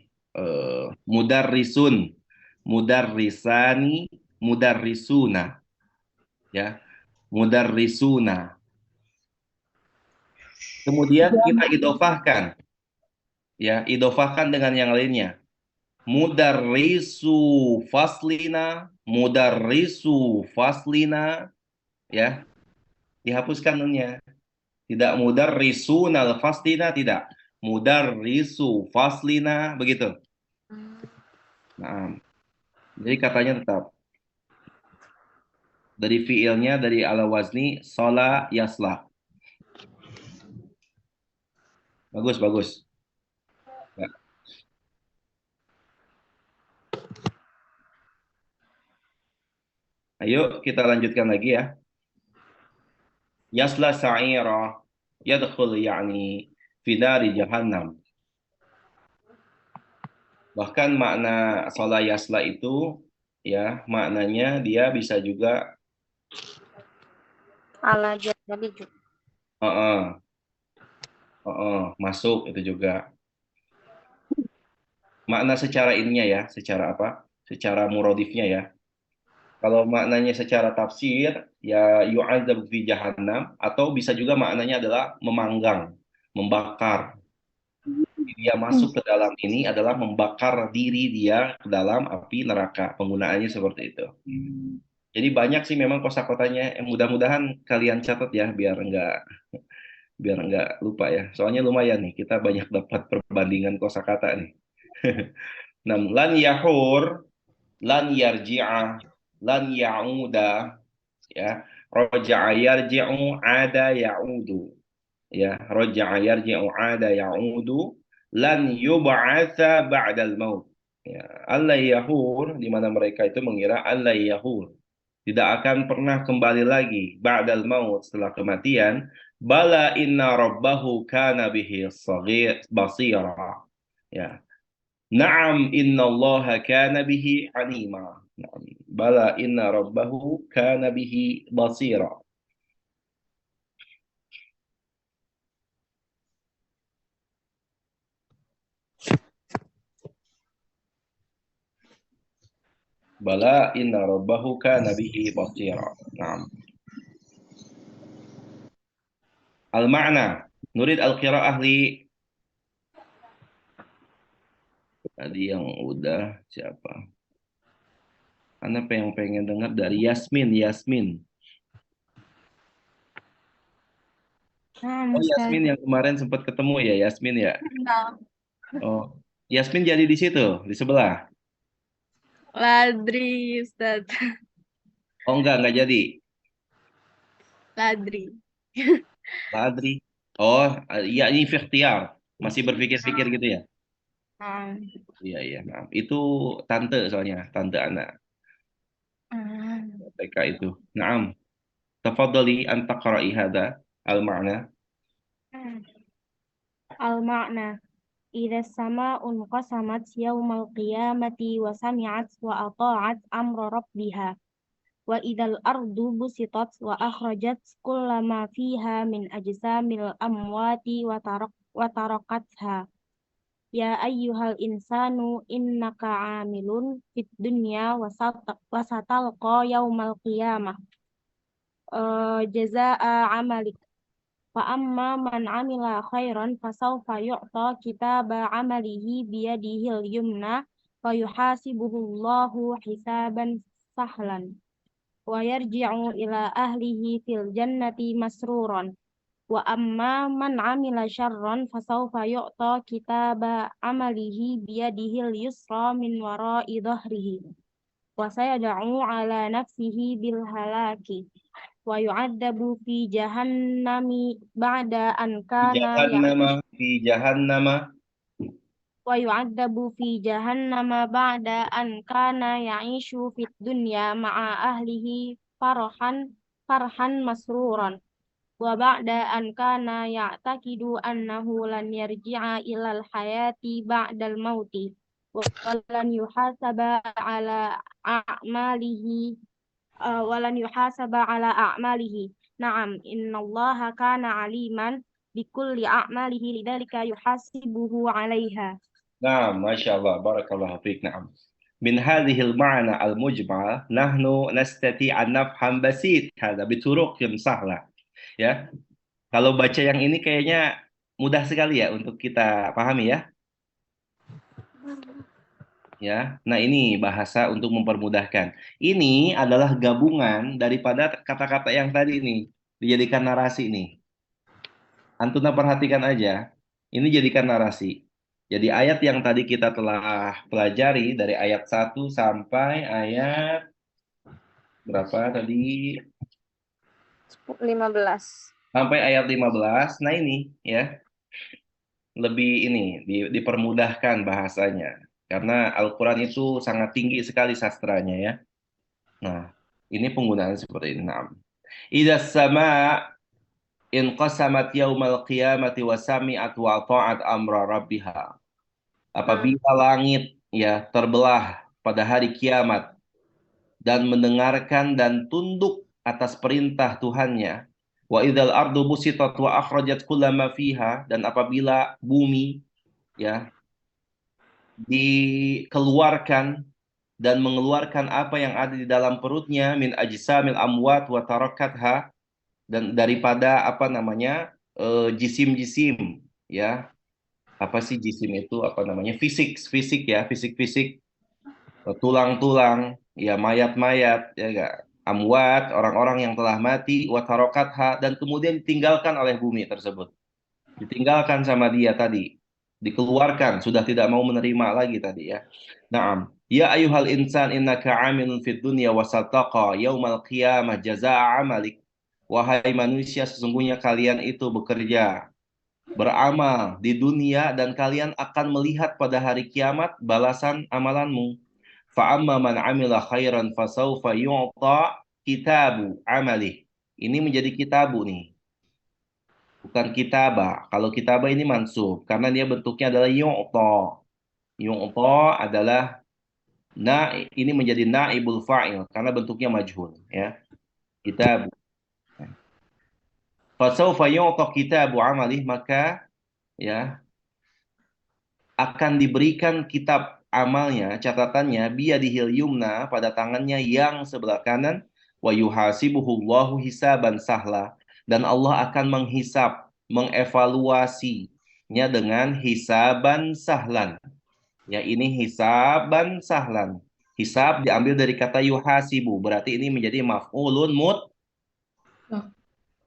Mudarrisun, mudarrisani, mudarrisuna, ya. Mudarrisuna. Kemudian kita idofahkan, ya, idofahkan dengan yang lainnya. Mudarrisu faslina, mudarrisu faslina, ya. Dihapuskan nunnya. Tidak mudarrisuna al-faslina, tidak. Mudarrisu faslina, begitu. Nah, jadi katanya tetap dari fiilnya dari ala wazni sola yasla. Bagus, bagus. Ya. Ayo kita lanjutkan lagi ya. Yasla sa'ira yadkhul yani fi nari jahannam. Bahkan makna sola yasla itu ya maknanya dia bisa juga Ala jadi juga. masuk itu juga. Makna secara ininya ya, secara apa? secara muradifnya ya. Kalau maknanya secara tafsir, ya yu'adzab fi jahannam, atau bisa juga maknanya adalah memanggang, membakar. Dia masuk ke dalam ini adalah membakar diri dia ke dalam api neraka. Penggunaannya seperti itu. Jadi banyak sih memang kosakotanya. Mudah-mudahan kalian catat ya biar nggak lupa ya. Soalnya lumayan nih kita banyak dapat perbandingan kosakata nih. Nah, lan yahur, lan yarji'a, lan ya'uda, ya. Roja'a yarji'u, ada ya'udu. Ya, roja'a yarji'u, ada ya'udu, lan yub'atsa ba'dal maut. Ya, Allah yahur, di mana mereka itu mengira Allah yahur tidak akan pernah kembali lagi ba'dal maut, setelah kematian. Bala inna rabbahu kana bihi basira. Ya. Na'am innallaha kana bihi alima. Na'am. Bala inna rabbahu kana bihi basira. Bala inna rabbahu kana bihi basira. Na'am. Al-ma'na. Nurid al-qira'ah li. Tadi yang udah siapa? Anda pengen dengar dari Yasmin. Oh, Yasmin yang kemarin sempat ketemu ya, Yasmin ya? Oh, Yasmin jadi di situ, di sebelah. Ladri, Ustaz. Oh, enggak jadi. Ladri. Adri. Oh, iya ini ikhtiar. Masih berpikir-pikir gitu ya? Iya. Nah, itu tante soalnya, tante anak TK itu. Naam. Tafadhali an taqra'i hadha al-ma'na. Al-ma'na. Idza sama'un qasamat yaumal qiyamati wa sami'at wa ata'at amra rabbiha. Wa idzal ardu busitat wa akhrajat kullama fiha min ajsamil amwati wa tarakatha. Ya ayyuhal insanu innaka amilun fid dunya wa satalqa yaumal qiyamah jazaa'a amalik. Fa amma man amila khairan fasawfa yu'ta kitaba amalihi biyadihil yumna wa yuhasibuhullahu hisaban sahlan wa yarji'u ila ahlihi fil jannati masruran. Wa amma man amila syarran fasawfa yu'ta kitaba amalihi biyadihil yusra min wara'i dhahrihi wa sayad'u ala nafsihi bil halaki wa yu'adzabu fi jahannami ba'da an kana Fi jahannama. wa yu'adzabu fi jahannama ba'da an kana ya'ishu fid dunya ma'a ahlihi farhan masruran wa ba'da an kana ya'taqidu annahu lan yarji'a ilal hayati ba'dal mauti wa lan yuhasaba ala a'malihi walan yuhasaba ala a'malihi. Na'am, innallaha kana aliman bikulli a'malihi lidzalika yuhasibuhu 'alaiha. Naam, Masya Allah. Barakallahu fiik. Naam. Min hadhil ma'na al-mujmal, nahnu nastati' an nafham basit hadha bituruq yang sahla. Ya. Kalau baca yang ini kayaknya mudah sekali ya untuk kita pahami ya. Ya, nah ini bahasa untuk mempermudahkan. Ini adalah gabungan daripada kata-kata yang tadi nih dijadikan narasi nih. Antuna perhatikan aja, ini jadikan narasi. Jadi ayat yang tadi kita telah pelajari dari ayat 1 sampai ayat berapa tadi? 15. Sampai ayat 15. Nah ini ya, lebih ini dipermudahkan bahasanya. Karena Al-Quran itu sangat tinggi sekali sastranya ya. Nah, ini penggunaan seperti ini. Nah, idza sama inqasamat yaumal qiyamati wa sami'at wa ta'at amra rabbiha. Apabila langit ya terbelah pada hari kiamat dan mendengarkan dan tunduk atas perintah Tuhannya. Wa idzal ardu busitat wa akhrajat kullama fiha, dan apabila bumi ya dikeluarkan dan mengeluarkan apa yang ada di dalam perutnya min ajsamil amwat wa tarakatha, dan daripada apa namanya jisim-jisim, ya. Apa sih jisim itu, apa namanya, fisik fisik ya, fisik tulang-tulang, ya, mayat-mayat, ya enggak, amwat, orang-orang yang telah mati, wa tarakatha, dan kemudian ditinggalkan oleh bumi tersebut, ditinggalkan sama dia tadi, dikeluarkan, sudah tidak mau menerima lagi tadi, ya. Naam. Ya ayuhal insan innaka amilun fid dunya wasataqa yaumal qiyamah jazaa amalik. Wahai manusia, sesungguhnya kalian itu bekerja, beramal di dunia, dan kalian akan melihat pada hari kiamat balasan amalanmu. Fa amma man amila khairan fasaufa yu'ta kitabu amalih. Ini menjadi kitabu nih, bukan kitaba. Kalau kitaba ini mansub karena dia bentuknya adalah yu'ta. Yu'ta adalah ini menjadi naibul fa'il karena bentuknya majhul, ya. Kitabu. Fasaufa yu'ta kitabu amalih, maka, ya, akan diberikan kitab amalnya, catatannya, biyadihil yumna, pada tangannya yang sebelah kanan, wa yuhasibuhullahu hisaban sahla, dan Allah akan menghisab, mengevaluasinya dengan hisaban sahlan. Ya, ini hisaban sahlan. Hisab diambil dari kata yuhasibu, berarti ini menjadi maf'ulun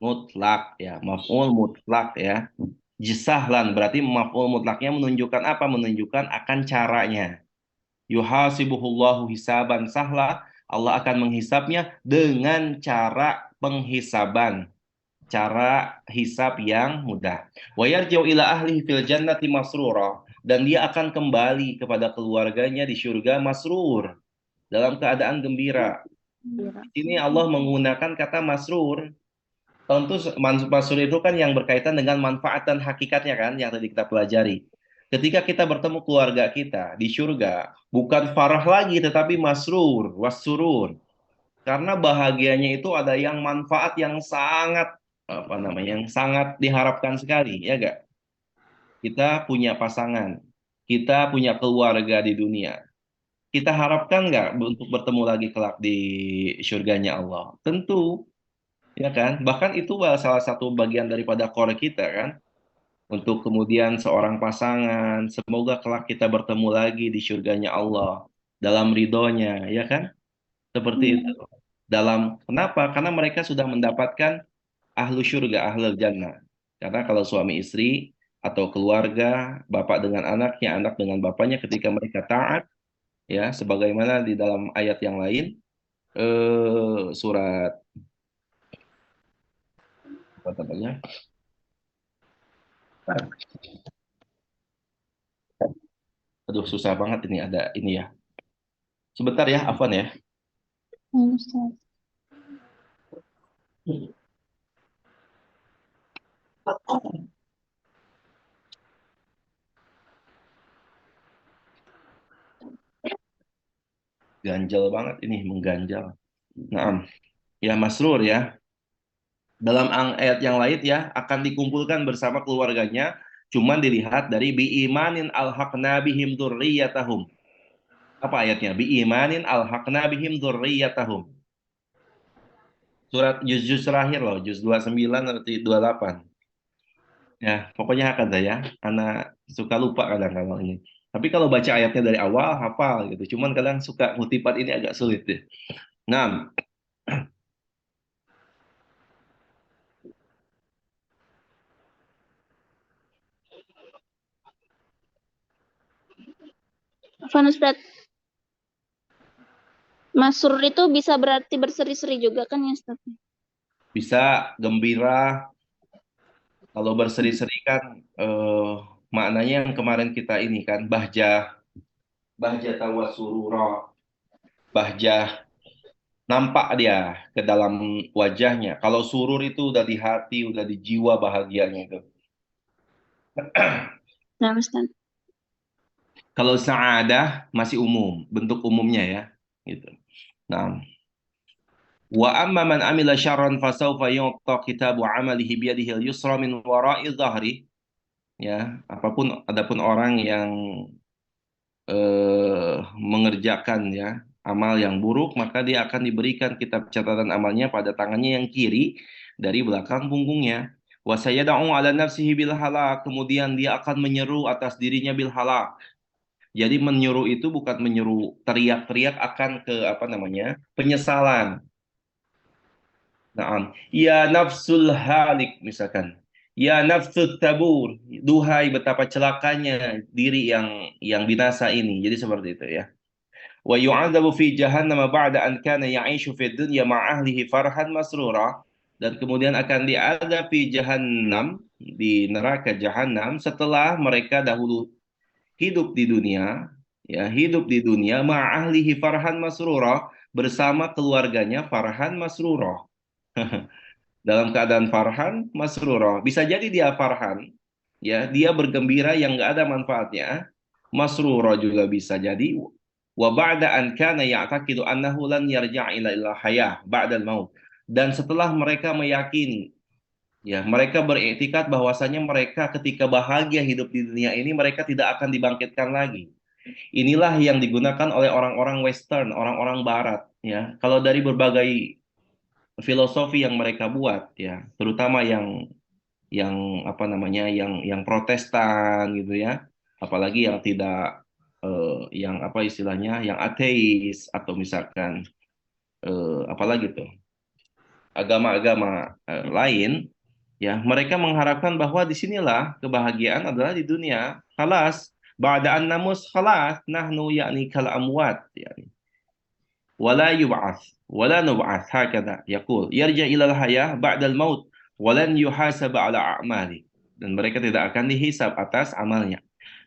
mutlak, ya, maf'ul mutlak, ya. Jisahlan berarti maf'ul mutlaknya menunjukkan apa? Menunjukkan akan caranya. Yuhasibuhullahu hisaban sahla, Allah akan menghisapnya dengan cara penghisaban, cara hisab yang mudah. Wa yarji'u ila ahlihi fil jannati masrura, dan dia akan kembali kepada keluarganya di surga masrur, dalam keadaan gembira. Ini Allah menggunakan kata masrur. Tentu masrur itu kan yang berkaitan dengan manfaat dan hakikatnya kan, yang tadi kita pelajari. Ketika kita bertemu keluarga kita di surga, bukan farah lagi tetapi masrur, wasurur. Karena bahagianya itu ada yang manfaat yang sangat, apa namanya, yang sangat diharapkan sekali, ya gak? Kita punya pasangan, kita punya keluarga di dunia. Kita harapkan nggak untuk bertemu lagi kelak di surganya Allah? Tentu, ya kan? Bahkan itu salah satu bagian daripada core kita kan, untuk kemudian seorang pasangan, semoga kelak kita bertemu lagi di surganya Allah dalam ridhonya, ya kan? Seperti itu. Kenapa? Karena mereka sudah mendapatkan ahlu surga, ahlul jannah. Karena kalau suami istri atau keluarga, bapak dengan anaknya, anak dengan bapaknya, ketika mereka taat, ya, sebagaimana di dalam ayat yang lain, surat apa namanya? Aduh, susah banget ini, ada ini ya. Sebentar ya, Afwan ya. Ganjal banget ini, mengganjal. Nah, ya masrur ya. Dalam ayat yang lain ya, akan dikumpulkan bersama keluarganya, cuman dilihat dari biimanin alhaqna bihim dzurriyyatahum. Apa ayatnya? Biimanin alhaqna bihim dzurriyyatahum. Surat juz terakhir loh, juz 29 nanti 28. Ya, pokoknya akan saya. Anak suka lupa kadang-kadang ini. Tapi kalau baca ayatnya dari awal, hafal gitu. Cuman kadang suka ngutipat ini agak sulit deh. Nah, Afwan Ustaz, masrur itu bisa berarti berseri-seri juga kan ya Ustaz? bisa gembira. Kalau berseri-seri kan maknanya yang kemarin kita ini kan, bahjah tawasurura, bahjah, nampak dia ke dalam wajahnya. Kalau surur itu udah di hati, udah di jiwa bahagianya itu. Nah, Ustaz. Kalau sa'adah masih umum, bentuk umumnya ya, gitu. Nah, wa amma man amila syarran fasawfa yu'ta kitabu amalihi biyadihi al-yusra min wara'i dhahri. Ya, adapun orang yang mengerjakan ya amal yang buruk, maka dia akan diberikan kitab catatan amalnya pada tangannya yang kiri dari belakang punggungnya. Wa sayad'u ala nafsihi bil halak, kemudian dia akan menyeru atas dirinya bil halak. Jadi menyuruh itu bukan menyuruh teriak-teriak akan ke apa namanya? Penyesalan. Naam. Ya nafsul halik misalkan. Ya nafsul tabur. Duhai betapa celakanya diri yang binasa ini. Jadi seperti itu ya. Wa yu'adzabu fi jahannam ba'da an kana ya'ishu fid dunya ma'a ahlihi farhan masrura, dan kemudian akan diazab di jahannam, di neraka jahanam, setelah mereka dahulu hidup di dunia, ya hidup di dunia ma'a ahlihi farhan masrura, bersama keluarganya farhan masrura. Dalam keadaan farhan masrura, bisa jadi dia farhan, ya dia bergembira yang nggak ada manfaatnya. Masrura juga bisa jadi. Wa ba'da an kana ya'taqidu annahu lan yarja' ila hayah ba'dal maut, dan setelah mereka meyakini, ya mereka beriktikad bahwasanya mereka ketika bahagia hidup di dunia ini mereka tidak akan dibangkitkan lagi. Inilah yang digunakan oleh orang-orang Western, orang-orang Barat, ya. Kalau dari berbagai filosofi yang mereka buat, ya, terutama yang apa namanya, yang Protestan gitu ya, apalagi yang tidak yang apa istilahnya, yang ateis, atau misalkan apalagi tuh agama-agama lain, ya mereka mengharapkan bahwa disinilah kebahagiaan adalah di dunia. Khalas, ba'da'an namus khalas, nahnu yakni kal amwat, yani wala yub'ats wala nub'ats, hakadha yaqul yarja ilal hayah ba'dal maut walan yuhasab ala a'mali, dan mereka tidak akan dihisab atas amalnya.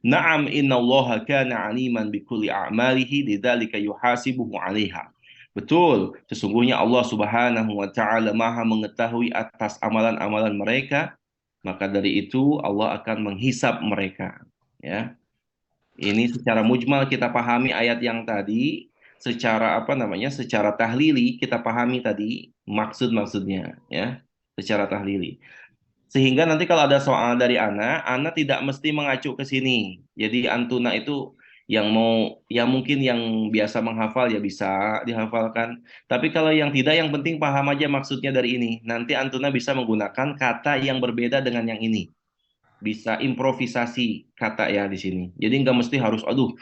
Na'am innallaha kana 'aliman bikulli a'malihi lidzalika yuhasibuhu 'alaiha. Betul, sesungguhnya Allah Subhanahu wa taala Maha mengetahui atas amalan-amalan mereka, maka dari itu Allah akan menghisab mereka, ya. Ini secara mujmal kita pahami ayat yang tadi, secara apa namanya? Secara tahlili kita pahami tadi maksud-maksudnya, ya. Secara tahlili. Sehingga nanti kalau ada soal dari Ana tidak mesti mengacu ke sini. Jadi Antuna itu yang mau, yang mungkin yang biasa menghafal ya bisa dihafalkan. Tapi kalau yang tidak, yang penting paham aja maksudnya dari ini. Nanti Antuna bisa menggunakan kata yang berbeda dengan yang ini. Bisa improvisasi kata ya di sini. Jadi nggak mesti harus, aduh,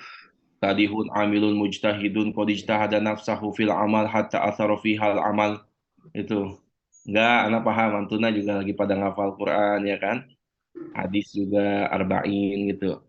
tadihun amilun mujtahidun qad ijtahada nafsahu fil amal hatta athara fihal amal. Itu nggak, anak paham, Antuna juga lagi pada ngafal Quran ya kan, hadis juga arba'in gitu.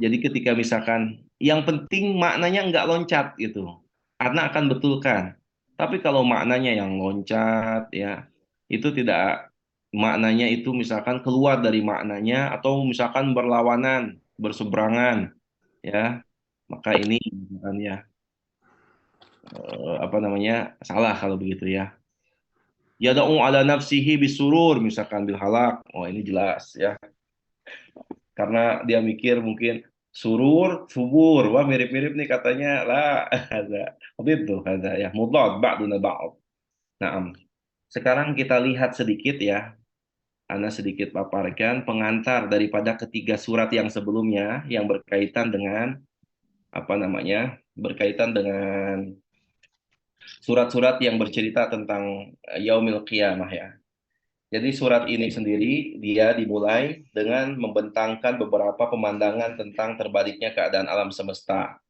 Jadi ketika misalkan yang penting maknanya nggak loncat gitu, karena akan betulkan. Tapi kalau maknanya yang loncat ya, itu tidak, maknanya itu misalkan keluar dari maknanya atau misalkan berlawanan, berseberangan, ya, maka ini bukan ya apa namanya, salah kalau begitu ya. Yada'u ala nafsihi bisurur, misalkan bil halak. Oh ini jelas ya. Karena dia mikir mungkin surur, subur. Wah mirip-mirip nih katanya lah. Ada. Itu ada ya. Mudad ba'duna ba'd. Nah, sekarang kita lihat sedikit ya. Ana sedikit paparkan pengantar daripada ketiga surat yang sebelumnya yang berkaitan dengan apa namanya? Berkaitan dengan surat-surat yang bercerita tentang yaumil qiyamah ya. Jadi surat ini sendiri dia dimulai dengan membentangkan beberapa pemandangan tentang terbaliknya keadaan alam semesta.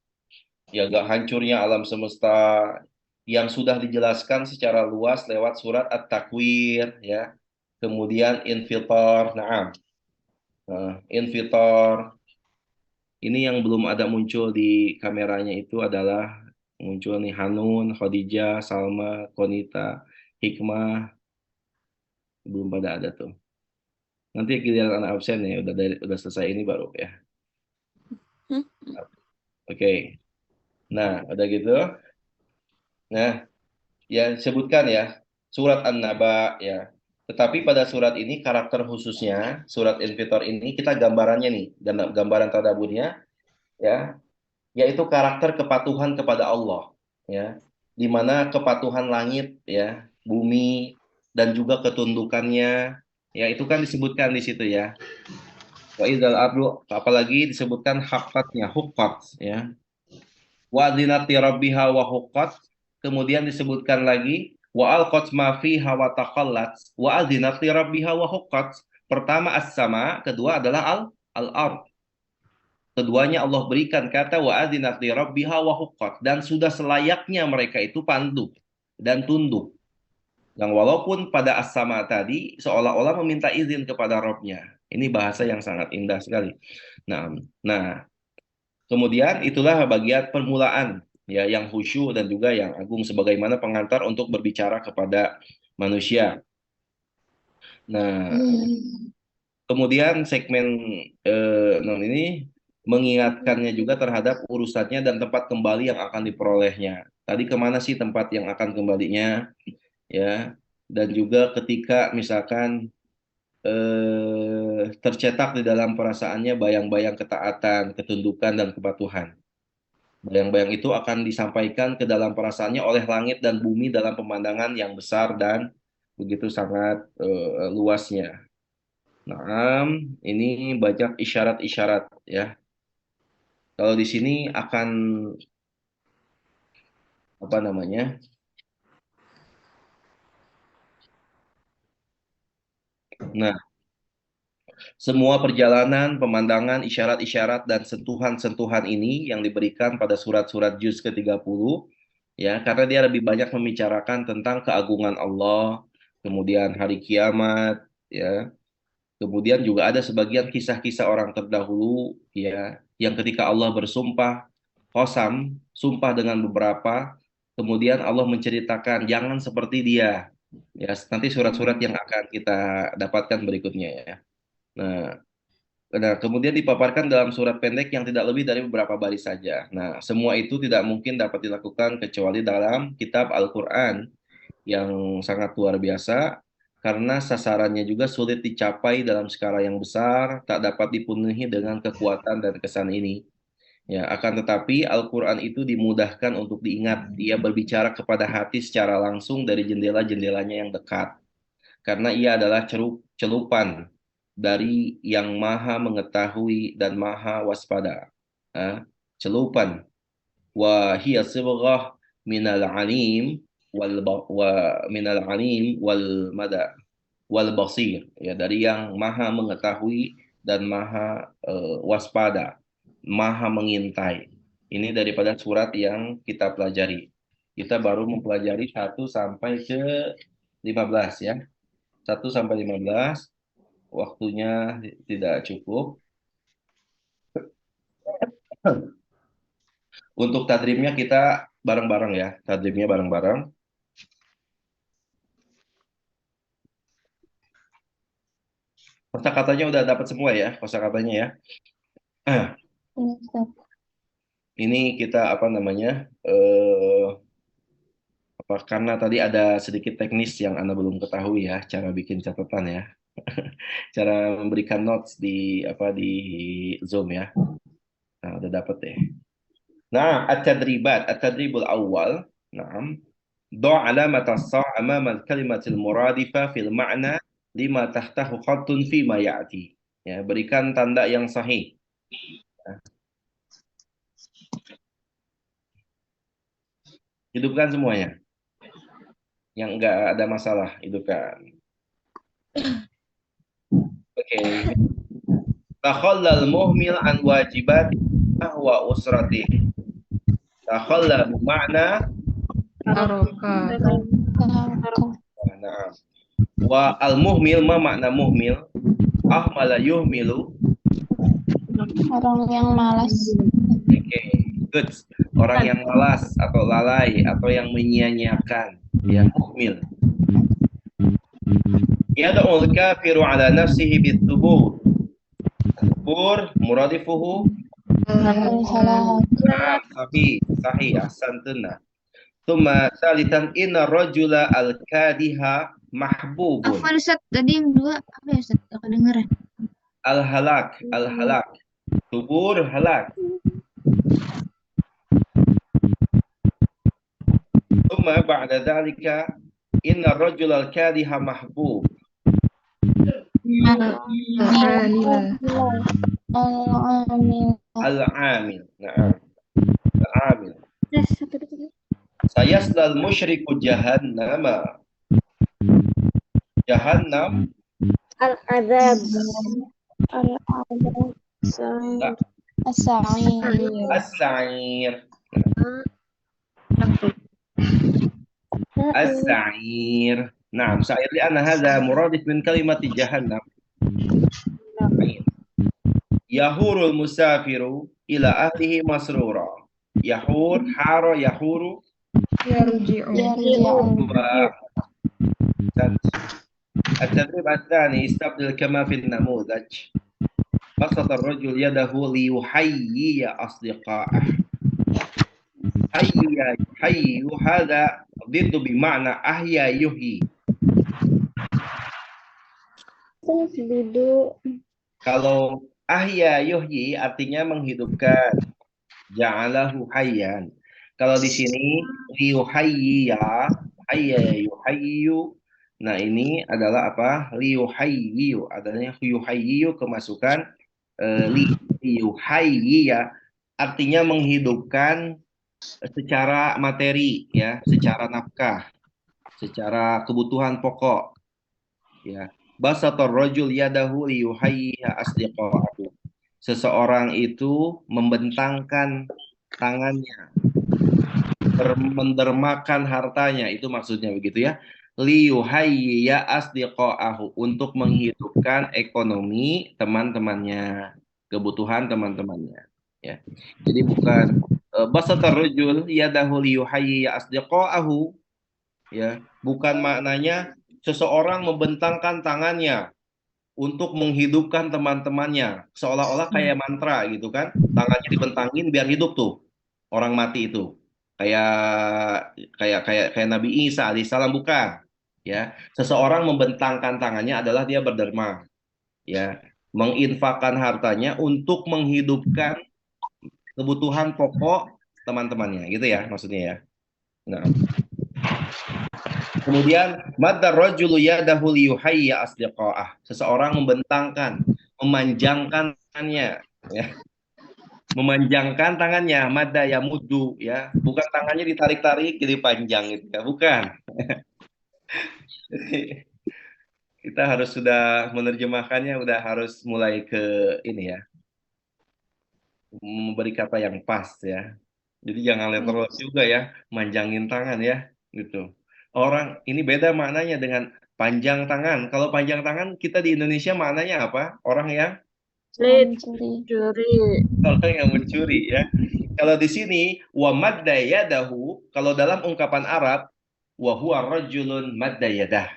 Ya gak hancurnya alam semesta yang sudah dijelaskan secara luas lewat surat At-Takwir ya. Kemudian Infitor, nah, Infitor. Ini yang belum ada muncul di kameranya itu adalah muncul nih Hanun, Khadijah, Salma, Konita, Hikmah, belum pada ada tuh. Nanti giliran anak absen ya, udah selesai ini baru ya. Oke. Nah, udah gitu. Nah, ya sebutkan ya surat An-Naba ya. Tetapi pada surat ini karakter khususnya, surat Infitor ini kita gambarannya nih, gambaran tadaburnya ya, yaitu karakter kepatuhan kepada Allah ya. Di mana kepatuhan langit ya, bumi, dan juga ketundukannya ya, itu kan disebutkan di situ ya. Wa idzal ardu, apalagi disebutkan haqqatnya, huqqat ya. Wa adzinati rabbiha wa huqqat, kemudian disebutkan lagi wa alqat ma fiha wa taqallat wa adzinati rabbiha wa huqqat. Pertama as-sama, kedua adalah al-ard. Keduanya Allah berikan kata wa adzinati rabbiha wa huqqat, dan sudah selayaknya mereka itu patuh dan tunduk. Yang walaupun pada as-sama tadi seolah-olah meminta izin kepada Rabb-nya. Ini bahasa yang sangat indah sekali. Nah, kemudian itulah bagian permulaan ya yang khusyuk dan juga yang agung sebagaimana pengantar untuk berbicara kepada manusia. Nah, kemudian segmen ini mengingatkannya juga terhadap urusannya dan tempat kembali yang akan diperolehnya. Tadi kemana sih tempat yang akan kembalinya ya? Dan juga ketika misalkan tercetak di dalam perasaannya bayang-bayang ketaatan, ketundukan, dan kepatuhan. Bayang-bayang itu akan disampaikan ke dalam perasaannya oleh langit dan bumi dalam pemandangan yang besar dan begitu sangat luasnya. Nah, ini banyak isyarat-isyarat ya. Kalau di sini akan apa namanya? Nah, semua perjalanan, pemandangan, isyarat-isyarat, dan sentuhan-sentuhan ini yang diberikan pada surat-surat juz ke-30, ya, karena dia lebih banyak membicarakan tentang keagungan Allah, kemudian hari kiamat, ya, kemudian juga ada sebagian kisah-kisah orang terdahulu, ya, yang ketika Allah bersumpah, qasam, sumpah dengan beberapa, kemudian Allah menceritakan, jangan seperti dia, ya, nanti surat-surat yang akan kita dapatkan berikutnya, ya. Nah, kemudian dipaparkan dalam surat pendek yang tidak lebih dari beberapa baris saja. Nah, semua itu tidak mungkin dapat dilakukan kecuali dalam kitab Al-Quran yang sangat luar biasa, karena sasarannya juga sulit dicapai dalam skala yang besar, tak dapat dipenuhi dengan kekuatan dan kesan ini. Ya, akan tetapi Al-Quran itu dimudahkan untuk diingat. Ia berbicara kepada hati secara langsung dari jendela-jendelanya yang dekat, karena ia adalah celupan dari yang maha mengetahui dan maha waspada. Celupan. Wa hiya sibghah minal alim minal alim wal mada wal basir, ya, dari yang maha mengetahui dan maha waspada, maha mengintai. Ini daripada surat yang kita pelajari. Kita baru mempelajari 1 sampai ke 15 ya. 1 sampai 15, waktunya tidak cukup. Untuk tadribnya kita bareng-bareng ya, tadribnya bareng-bareng. Kosakatanya udah dapat semua ya, kosakatanya ya. Ini kita apa namanya? Karena tadi ada sedikit teknis yang Anda belum ketahui ya, cara bikin catatan ya. Cara memberikan notes di Zoom ya. Nah, udah dapat deh. Nah, at-tadribul awal. Nah, ضع علامة الصح أمام الكلمة المرادفة في المعنى لما تحته خط فيما يأتي. Ya, berikan tanda yang sahih. Hidupkan semuanya. Yang enggak ada masalah, hidupkan. Oke. Takhallal muhmil an wajibati wa usrati. Takhalla bermakna Taroka. Nah, wa al-muhmil, ma makna muhmil? Ahmala yuhmilu, Orang yang malas. Oke, good. Orang yang malas atau lalai atau yang menyia-nyiakan, yang muhmil. Yad'ul kafiru ala nafsihi bit-tubur. Tubur muradifuhu sahih, ahsantuna. Tsumma salitan inna rajula al-kadiha mahbubun. Afwan Ustaz, tadi yang 2 apa ya Ustaz? Aku dengar. Al-halak, tubur halak. Tsumma ba'da dzalika inna rajula al-kadiha mahbub. Al-amila. Al-amil. Nah, al-amil. Sayaslal musyriku jahannama. Jahannam. Al-azab. Nah, As-sa'ir. as-sa'ir. السعير نعم سعير لأن هذا مرادف من كلمة جهنم يهور المسافر إلى أهله مسرورا يحور حار يحور Yarji'u. التدريب الثاني استبدل كما في النموذج بسط الرجل يده ليحيي أصدقائه حي هذا ضد بمعنى أحيا يحيي Kalau ahya yuhyi artinya menghidupkan, ja'alahu hayyan. Kalau di sini liyuhayyiya, hayya yuhayyu. Nah, ini adalah apa? Liyuhayyu. Adanya yuhayyu kemasukan liyuhayyiya artinya menghidupkan secara materi ya, secara nafkah, secara kebutuhan pokok ya. Basator rajul yadahu liyuhayyiha asdiqa'ahu. Seseorang itu membentangkan tangannya, mendermakan hartanya, itu maksudnya begitu ya. Liyuhayyiya asdiqa'ahu, untuk menghidupkan ekonomi teman-temannya, kebutuhan teman-temannya ya. Jadi bukan basator rajul yadahu liyuhayyiya asdiqa'ahu ya, bukan maknanya seseorang membentangkan tangannya untuk menghidupkan teman-temannya, seolah-olah kayak mantra gitu kan, tangannya dibentangin biar hidup tuh orang mati itu, kayak Nabi Isa alaihissalam, bukan ya. Seseorang membentangkan tangannya adalah dia berderma ya, menginfakkan hartanya untuk menghidupkan kebutuhan pokok teman-temannya gitu ya maksudnya ya. Nah, kemudian madar rajulu yadahu liyuhayya asdiqa'ah. Seseorang membentangkan, memanjangkan tangannya ya. Memanjangkan tangannya, madda yamuddu ya. Bukan tangannya ditarik-tarik jadi panjang gitu ya, bukan. Kita harus sudah menerjemahkannya, udah harus mulai ke ini ya. Memberi kata yang pas ya. Jadi jangan letterlock juga ya, manjangin tangan ya, gitu. Orang ini beda maknanya dengan panjang tangan. Kalau panjang tangan kita di Indonesia maknanya apa? Orang yang mencuri ya. Kalau di sini wa madda yadahu, kalau dalam ungkapan Arab wa huwa rajulun madda yadah.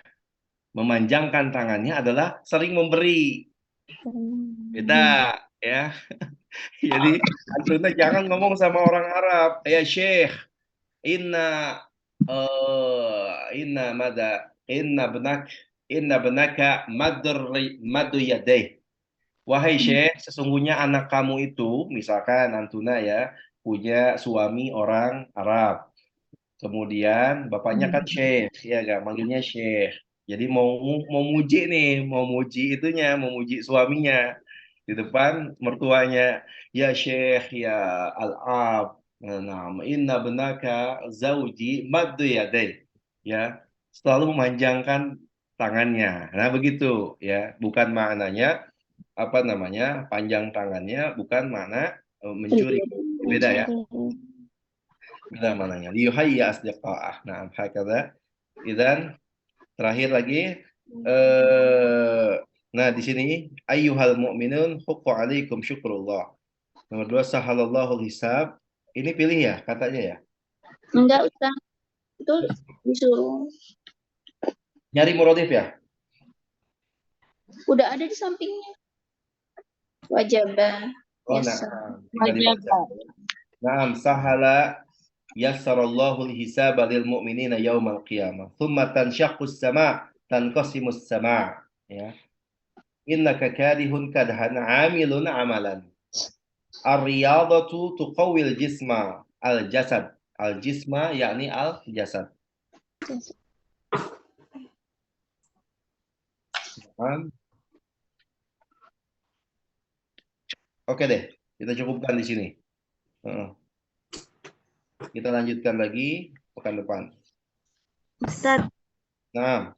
Memanjangkan tangannya adalah sering memberi. Beda ya. Jadi antunnya jangan ngomong sama orang Arab, ya Syekh, inna inna benaka madu yadeh. Wahai Syekh, sesungguhnya anak kamu itu, misalkan Antuna ya, punya suami orang Arab. Kemudian bapaknya kan Syekh, ya gak, manggilnya Syekh. Jadi mau muji nih, mau muji itunya, mau muji suaminya di depan mertuanya. Ya Syekh, ya Al-Ab, nah, inna benaka zauji maddu yadai. Ya, selalu memanjangkan tangannya. Nah, begitu ya. Bukan maknanya apa namanya? Panjang tangannya bukan makna mencuri. Beda ya. Beda maknanya. Liyuhayya asdiqa'ah. Nah, hakadha. Idan terakhir lagi nah di sini ayyuhal mu'minun huqqu 'alaikum syukrullah. Nomor 2 sahalallahu hisab. Ini pilih ya katanya ya. Enggak, Ustaz. Itu disuruh. Nyari muradif ya? Udah ada di sampingnya. Wajabah. Oh, Yes, nah. Tinggal dibaca. Naam sahala yassarallahu al-hisaba lil mu'minina yaumal qiyamah. Thumma tanshaqqu as-sama' tanqasimu as-sama' ya. Innaka kadihun kadhan 'amilun 'amalan. Ar-riyadatu tuqawwil jisma al-jasad. Al-jisma yakni al-jasad. Oke deh, kita cukupkan di sini. Heeh. Kita lanjutkan lagi pekan depan. Ustaz, Nah,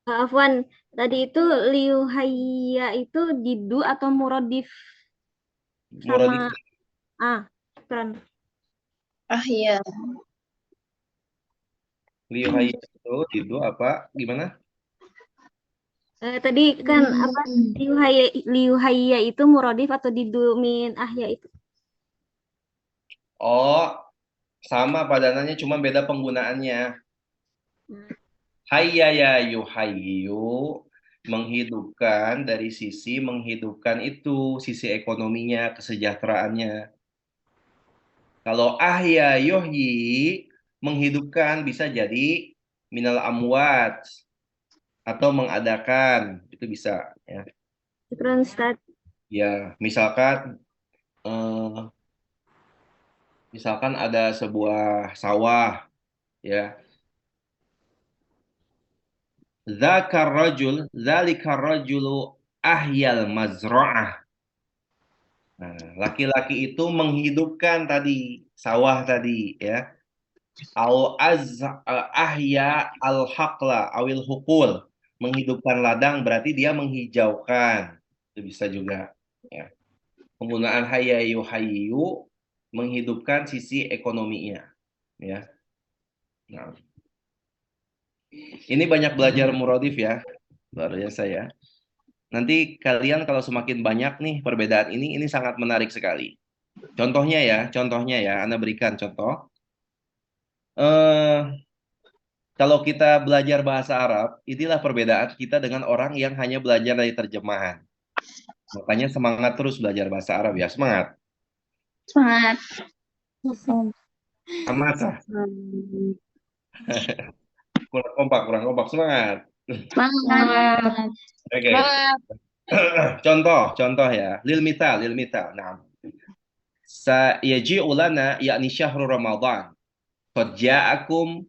Afwan, tadi itu liuhaya itu didu atau muradif muradif sama keren. Ah iya. liuhai itu apa? Gimana? Tadi kan apa liuhaya itu muradif atau didu min ahya itu. Oh, sama padanannya, cuma beda penggunaannya. Hayya ya yuhayyu, menghidupkan dari sisi menghidupkan itu, sisi ekonominya, kesejahteraannya. Kalau ahya yuhyi, menghidupkan bisa jadi minal amwat atau mengadakan, itu bisa ya. Keren Ustaz. Ya, eh, misalkan ada sebuah sawah ya. Dzakar rajulu ahyal mazra'ah. Nah, laki-laki itu menghidupkan tadi sawah tadi ya. Ahya al-haqla awil hukul. Menghidupkan ladang berarti dia menghijaukan. Itu bisa juga ya. Penggunaan hayya yuhayyu menghidupkan sisi ekonominya ya. Nah, ini banyak belajar muradif ya. Luar biasa ya. Nanti kalian kalau semakin banyak nih perbedaan ini sangat menarik sekali. Contohnya ya, Anda berikan contoh. Eh, Kalau kita belajar bahasa Arab, inilah perbedaan kita dengan orang yang hanya belajar dari terjemahan. Makanya semangat terus belajar bahasa Arab ya, semangat. Semangat. Amat ah. kurang kompak, semangat. Semangat. Oke. Contoh ya, lil misal. Nah, sayaji'u lana yakni syahrul Ramadan. Qad ja'akum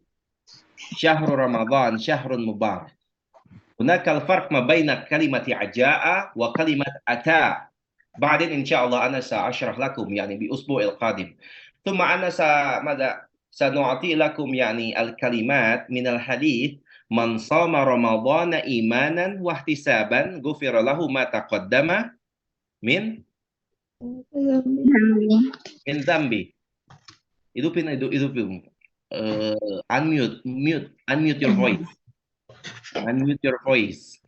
syahrul Ramadan syahrun mubarak. هناك الفرق ما بين كلمة جاء وكلمة أتى. بعدين إن شاء الله أنا سأشرح لكم يعني بأسبوع القادم. ثم أنا سنعطي لكم يعني الكلمات من الحديث. من صام رمضان إيمانا واحتسابا غفر له ما تقدم من ذنبه. Itu unmute your voice. Unmute your voice.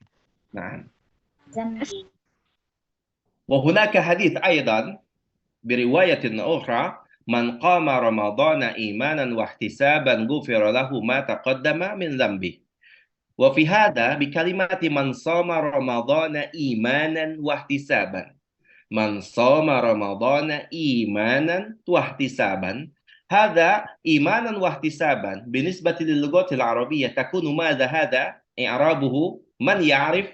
Nah. وهناك حديث أيضا برواية أخرى من قام رمضان إيمانا واحتسابا غفر له ما تقدم من ذنبه. وفي هذا بكلمة من صام رمضان إيمانا واحتسابا. من صام رمضان إيمانا واحتسابا. هذا إيمانا واحتسابا بالنسبة للغة العربية تكون ماذا هذا؟ إعرابه من يعرف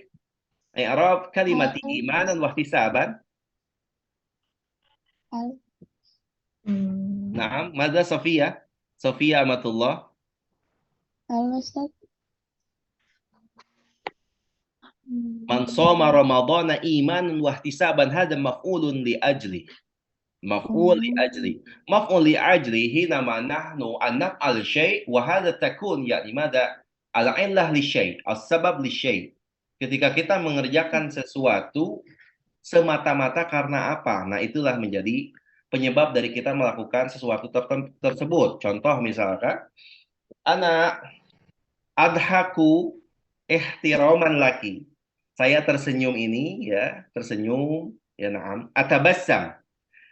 إعراب كلمة إيمانا واحتسابا؟ نعم، ماذا صفية أمة الله؟ من صام رمضان إيمانا واحتسابا هذا مفعول لأجله. مفعول لأجله حينما نحن أن نفعل شيء وهذا تكون يعني ماذا؟ العلة للشيء، السبب للشيء. Ketika kita mengerjakan sesuatu semata-mata karena apa? Nah, itulah menjadi penyebab dari kita melakukan sesuatu tersebut. Contoh misalkan, ana adhaku ihtiraman laki. Saya tersenyum ini ya, tersenyum ya, na'am.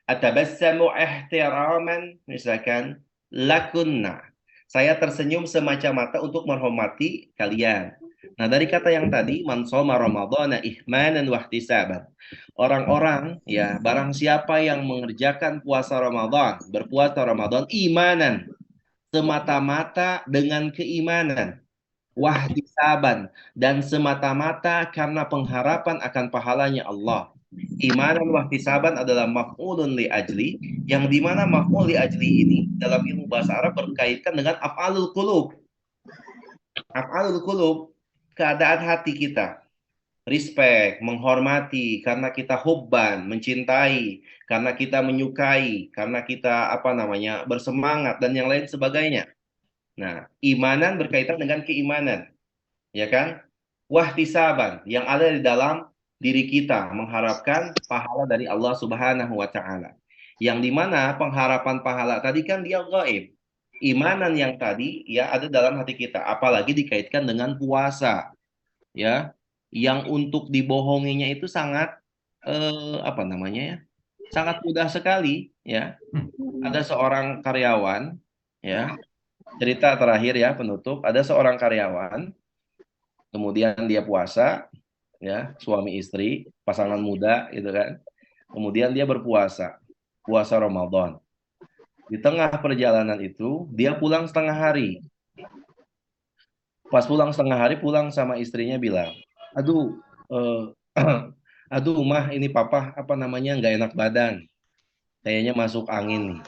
Atabassamu ihtiraman misalkan lakunna. Saya tersenyum semata-mata untuk menghormati kalian. Nah, dari kata yang tadi, man shoma ramadhana ihmanan wahtisaban. Orang-orang ya, barang siapa yang mengerjakan puasa Ramadan, berpuasa Ramadan imanan, semata-mata dengan keimanan, wahtisaban, dan semata-mata karena pengharapan akan pahalanya Allah. Imanan wahtisaban adalah maf'ulun li ajli, yang dimana maf'ul li ajli ini dalam ilmu bahasa Arab berkaitan dengan af'alul qulub. Af'alul qulub, keadaan hati kita. respect, menghormati, karena kita hubban, mencintai, karena kita menyukai, karena kita bersemangat dan yang lain sebagainya. Nah, imanan berkaitan dengan keimanan, ya kan? Wahtisaban, yang ada di dalam diri kita, mengharapkan pahala dari Allah Subhanahu wa Ta'ala. Yang dimana pengharapan pahala tadi kan dia gaib. Imanan yang tadi ya ada dalam hati kita, apalagi dikaitkan dengan puasa, ya, yang untuk dibohonginya itu sangat sangat mudah sekali, ya. Ada seorang karyawan, ya, cerita terakhir ya penutup, ada seorang karyawan, kemudian dia puasa, ya, suami istri, pasangan muda, gitu kan. Kemudian dia berpuasa, puasa Ramadan. Di tengah perjalanan itu, dia pulang setengah hari. Pas pulang setengah hari, pulang sama istrinya bilang, aduh, aduh mah ini papa nggak enak badan, kayaknya masuk angin nih,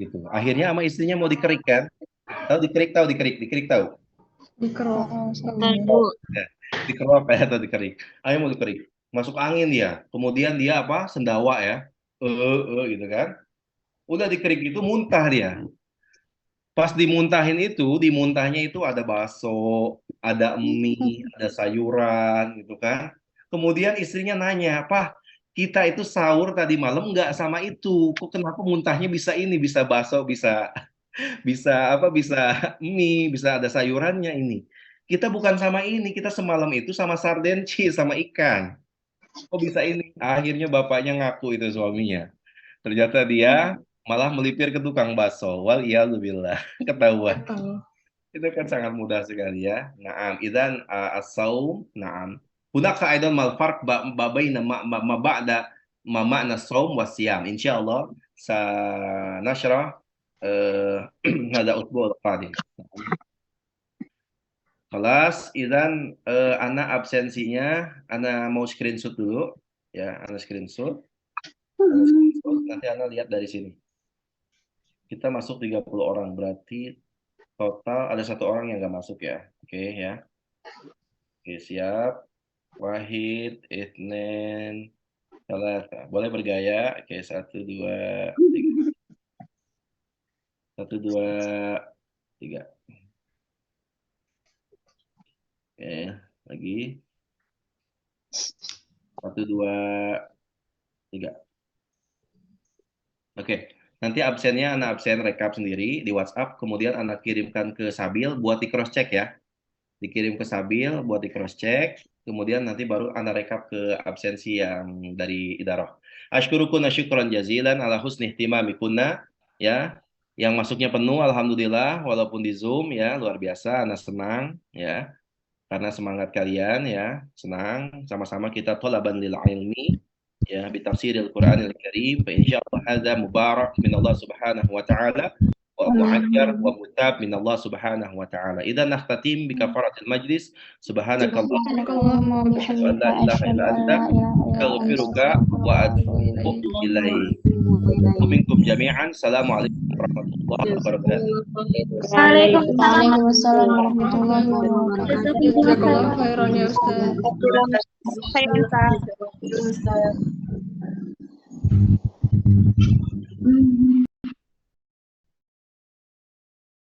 gitu. Akhirnya sama istrinya mau dikerik kan, dikerik tahu. Dikerok. Dikerok kayak atau dikerik. Ayo mau dikerik. Masuk angin dia. Kemudian dia sendawa ya. Gitu kan. Udah dikerik itu muntah dia. Pas dimuntahnya itu ada bakso, ada mie, ada sayuran gitu kan. Kemudian istrinya nanya, "Pak, kita itu sahur tadi malam nggak sama itu. Kok kenapa muntahnya bisa ini, bisa bakso, bisa bisa mie, bisa ada sayurannya ini. Kita bukan sama ini, kita semalam itu sama sarden cheese, sama ikan. Kok bisa ini?" Akhirnya bapaknya ngaku itu suaminya. Ternyata dia malah melipir ke tukang bakso. Waliyadzubillah, ketahuan. Itu kan sangat mudah sekali ya. Naam, idzan as-saum, naam. Hunaka aidan mal farq baina ma ba'da ma ma'na saum wasiyam. Insyaallah sanashrah هذا أسبوع القادم. Kelas, idan anak absensinya, anak mau screenshot dulu, ya, anak screenshot. Nanti anak lihat dari sini. Kita masuk 30 orang, berarti total ada 1 orang yang nggak masuk ya. Oke ya. Oke, siap. Wahid, Itnen, Salasa. Boleh bergaya. Oke, 1, 2, 3. 1, 2, 3. Oke, lagi. 1, 2, 3. Oke, nanti absennya anak absen rekap sendiri di WhatsApp, kemudian anak kirimkan ke Sabil buat di cross check ya. Dikirim ke Sabil buat di cross check, kemudian nanti baru anak rekap ke absensi yang dari idarah. Ashkurukuna syukran jazilan ala husni ihtimamikunna, ya. Yang masuknya penuh alhamdulillah walaupun di Zoom ya, luar biasa, anak senang ya. Karena semangat kalian ya, senang sama-sama kita thalaban lil ilmi ya, bitafsiril Qur'anil Karim, fa insyaallah hadza mubarak min Allah Subhanahu wa ta'ala wa mu'ajjar wa mutab min Allah Subhanahu wa ta'ala. Idzan nakhtatim bi kafaratil majlis. Subhanakallahumma wa bihamdika asyhadu an la ilaha illa anta astaghfiruka wa atubu ilaik. Minkum jami'an. Assalamualaikum warahmatullahi wabarakatuh. Waalaikumsalam warahmatullahi wabarakatuh. Jazakallah khairan ya Ustaz. Ustaz.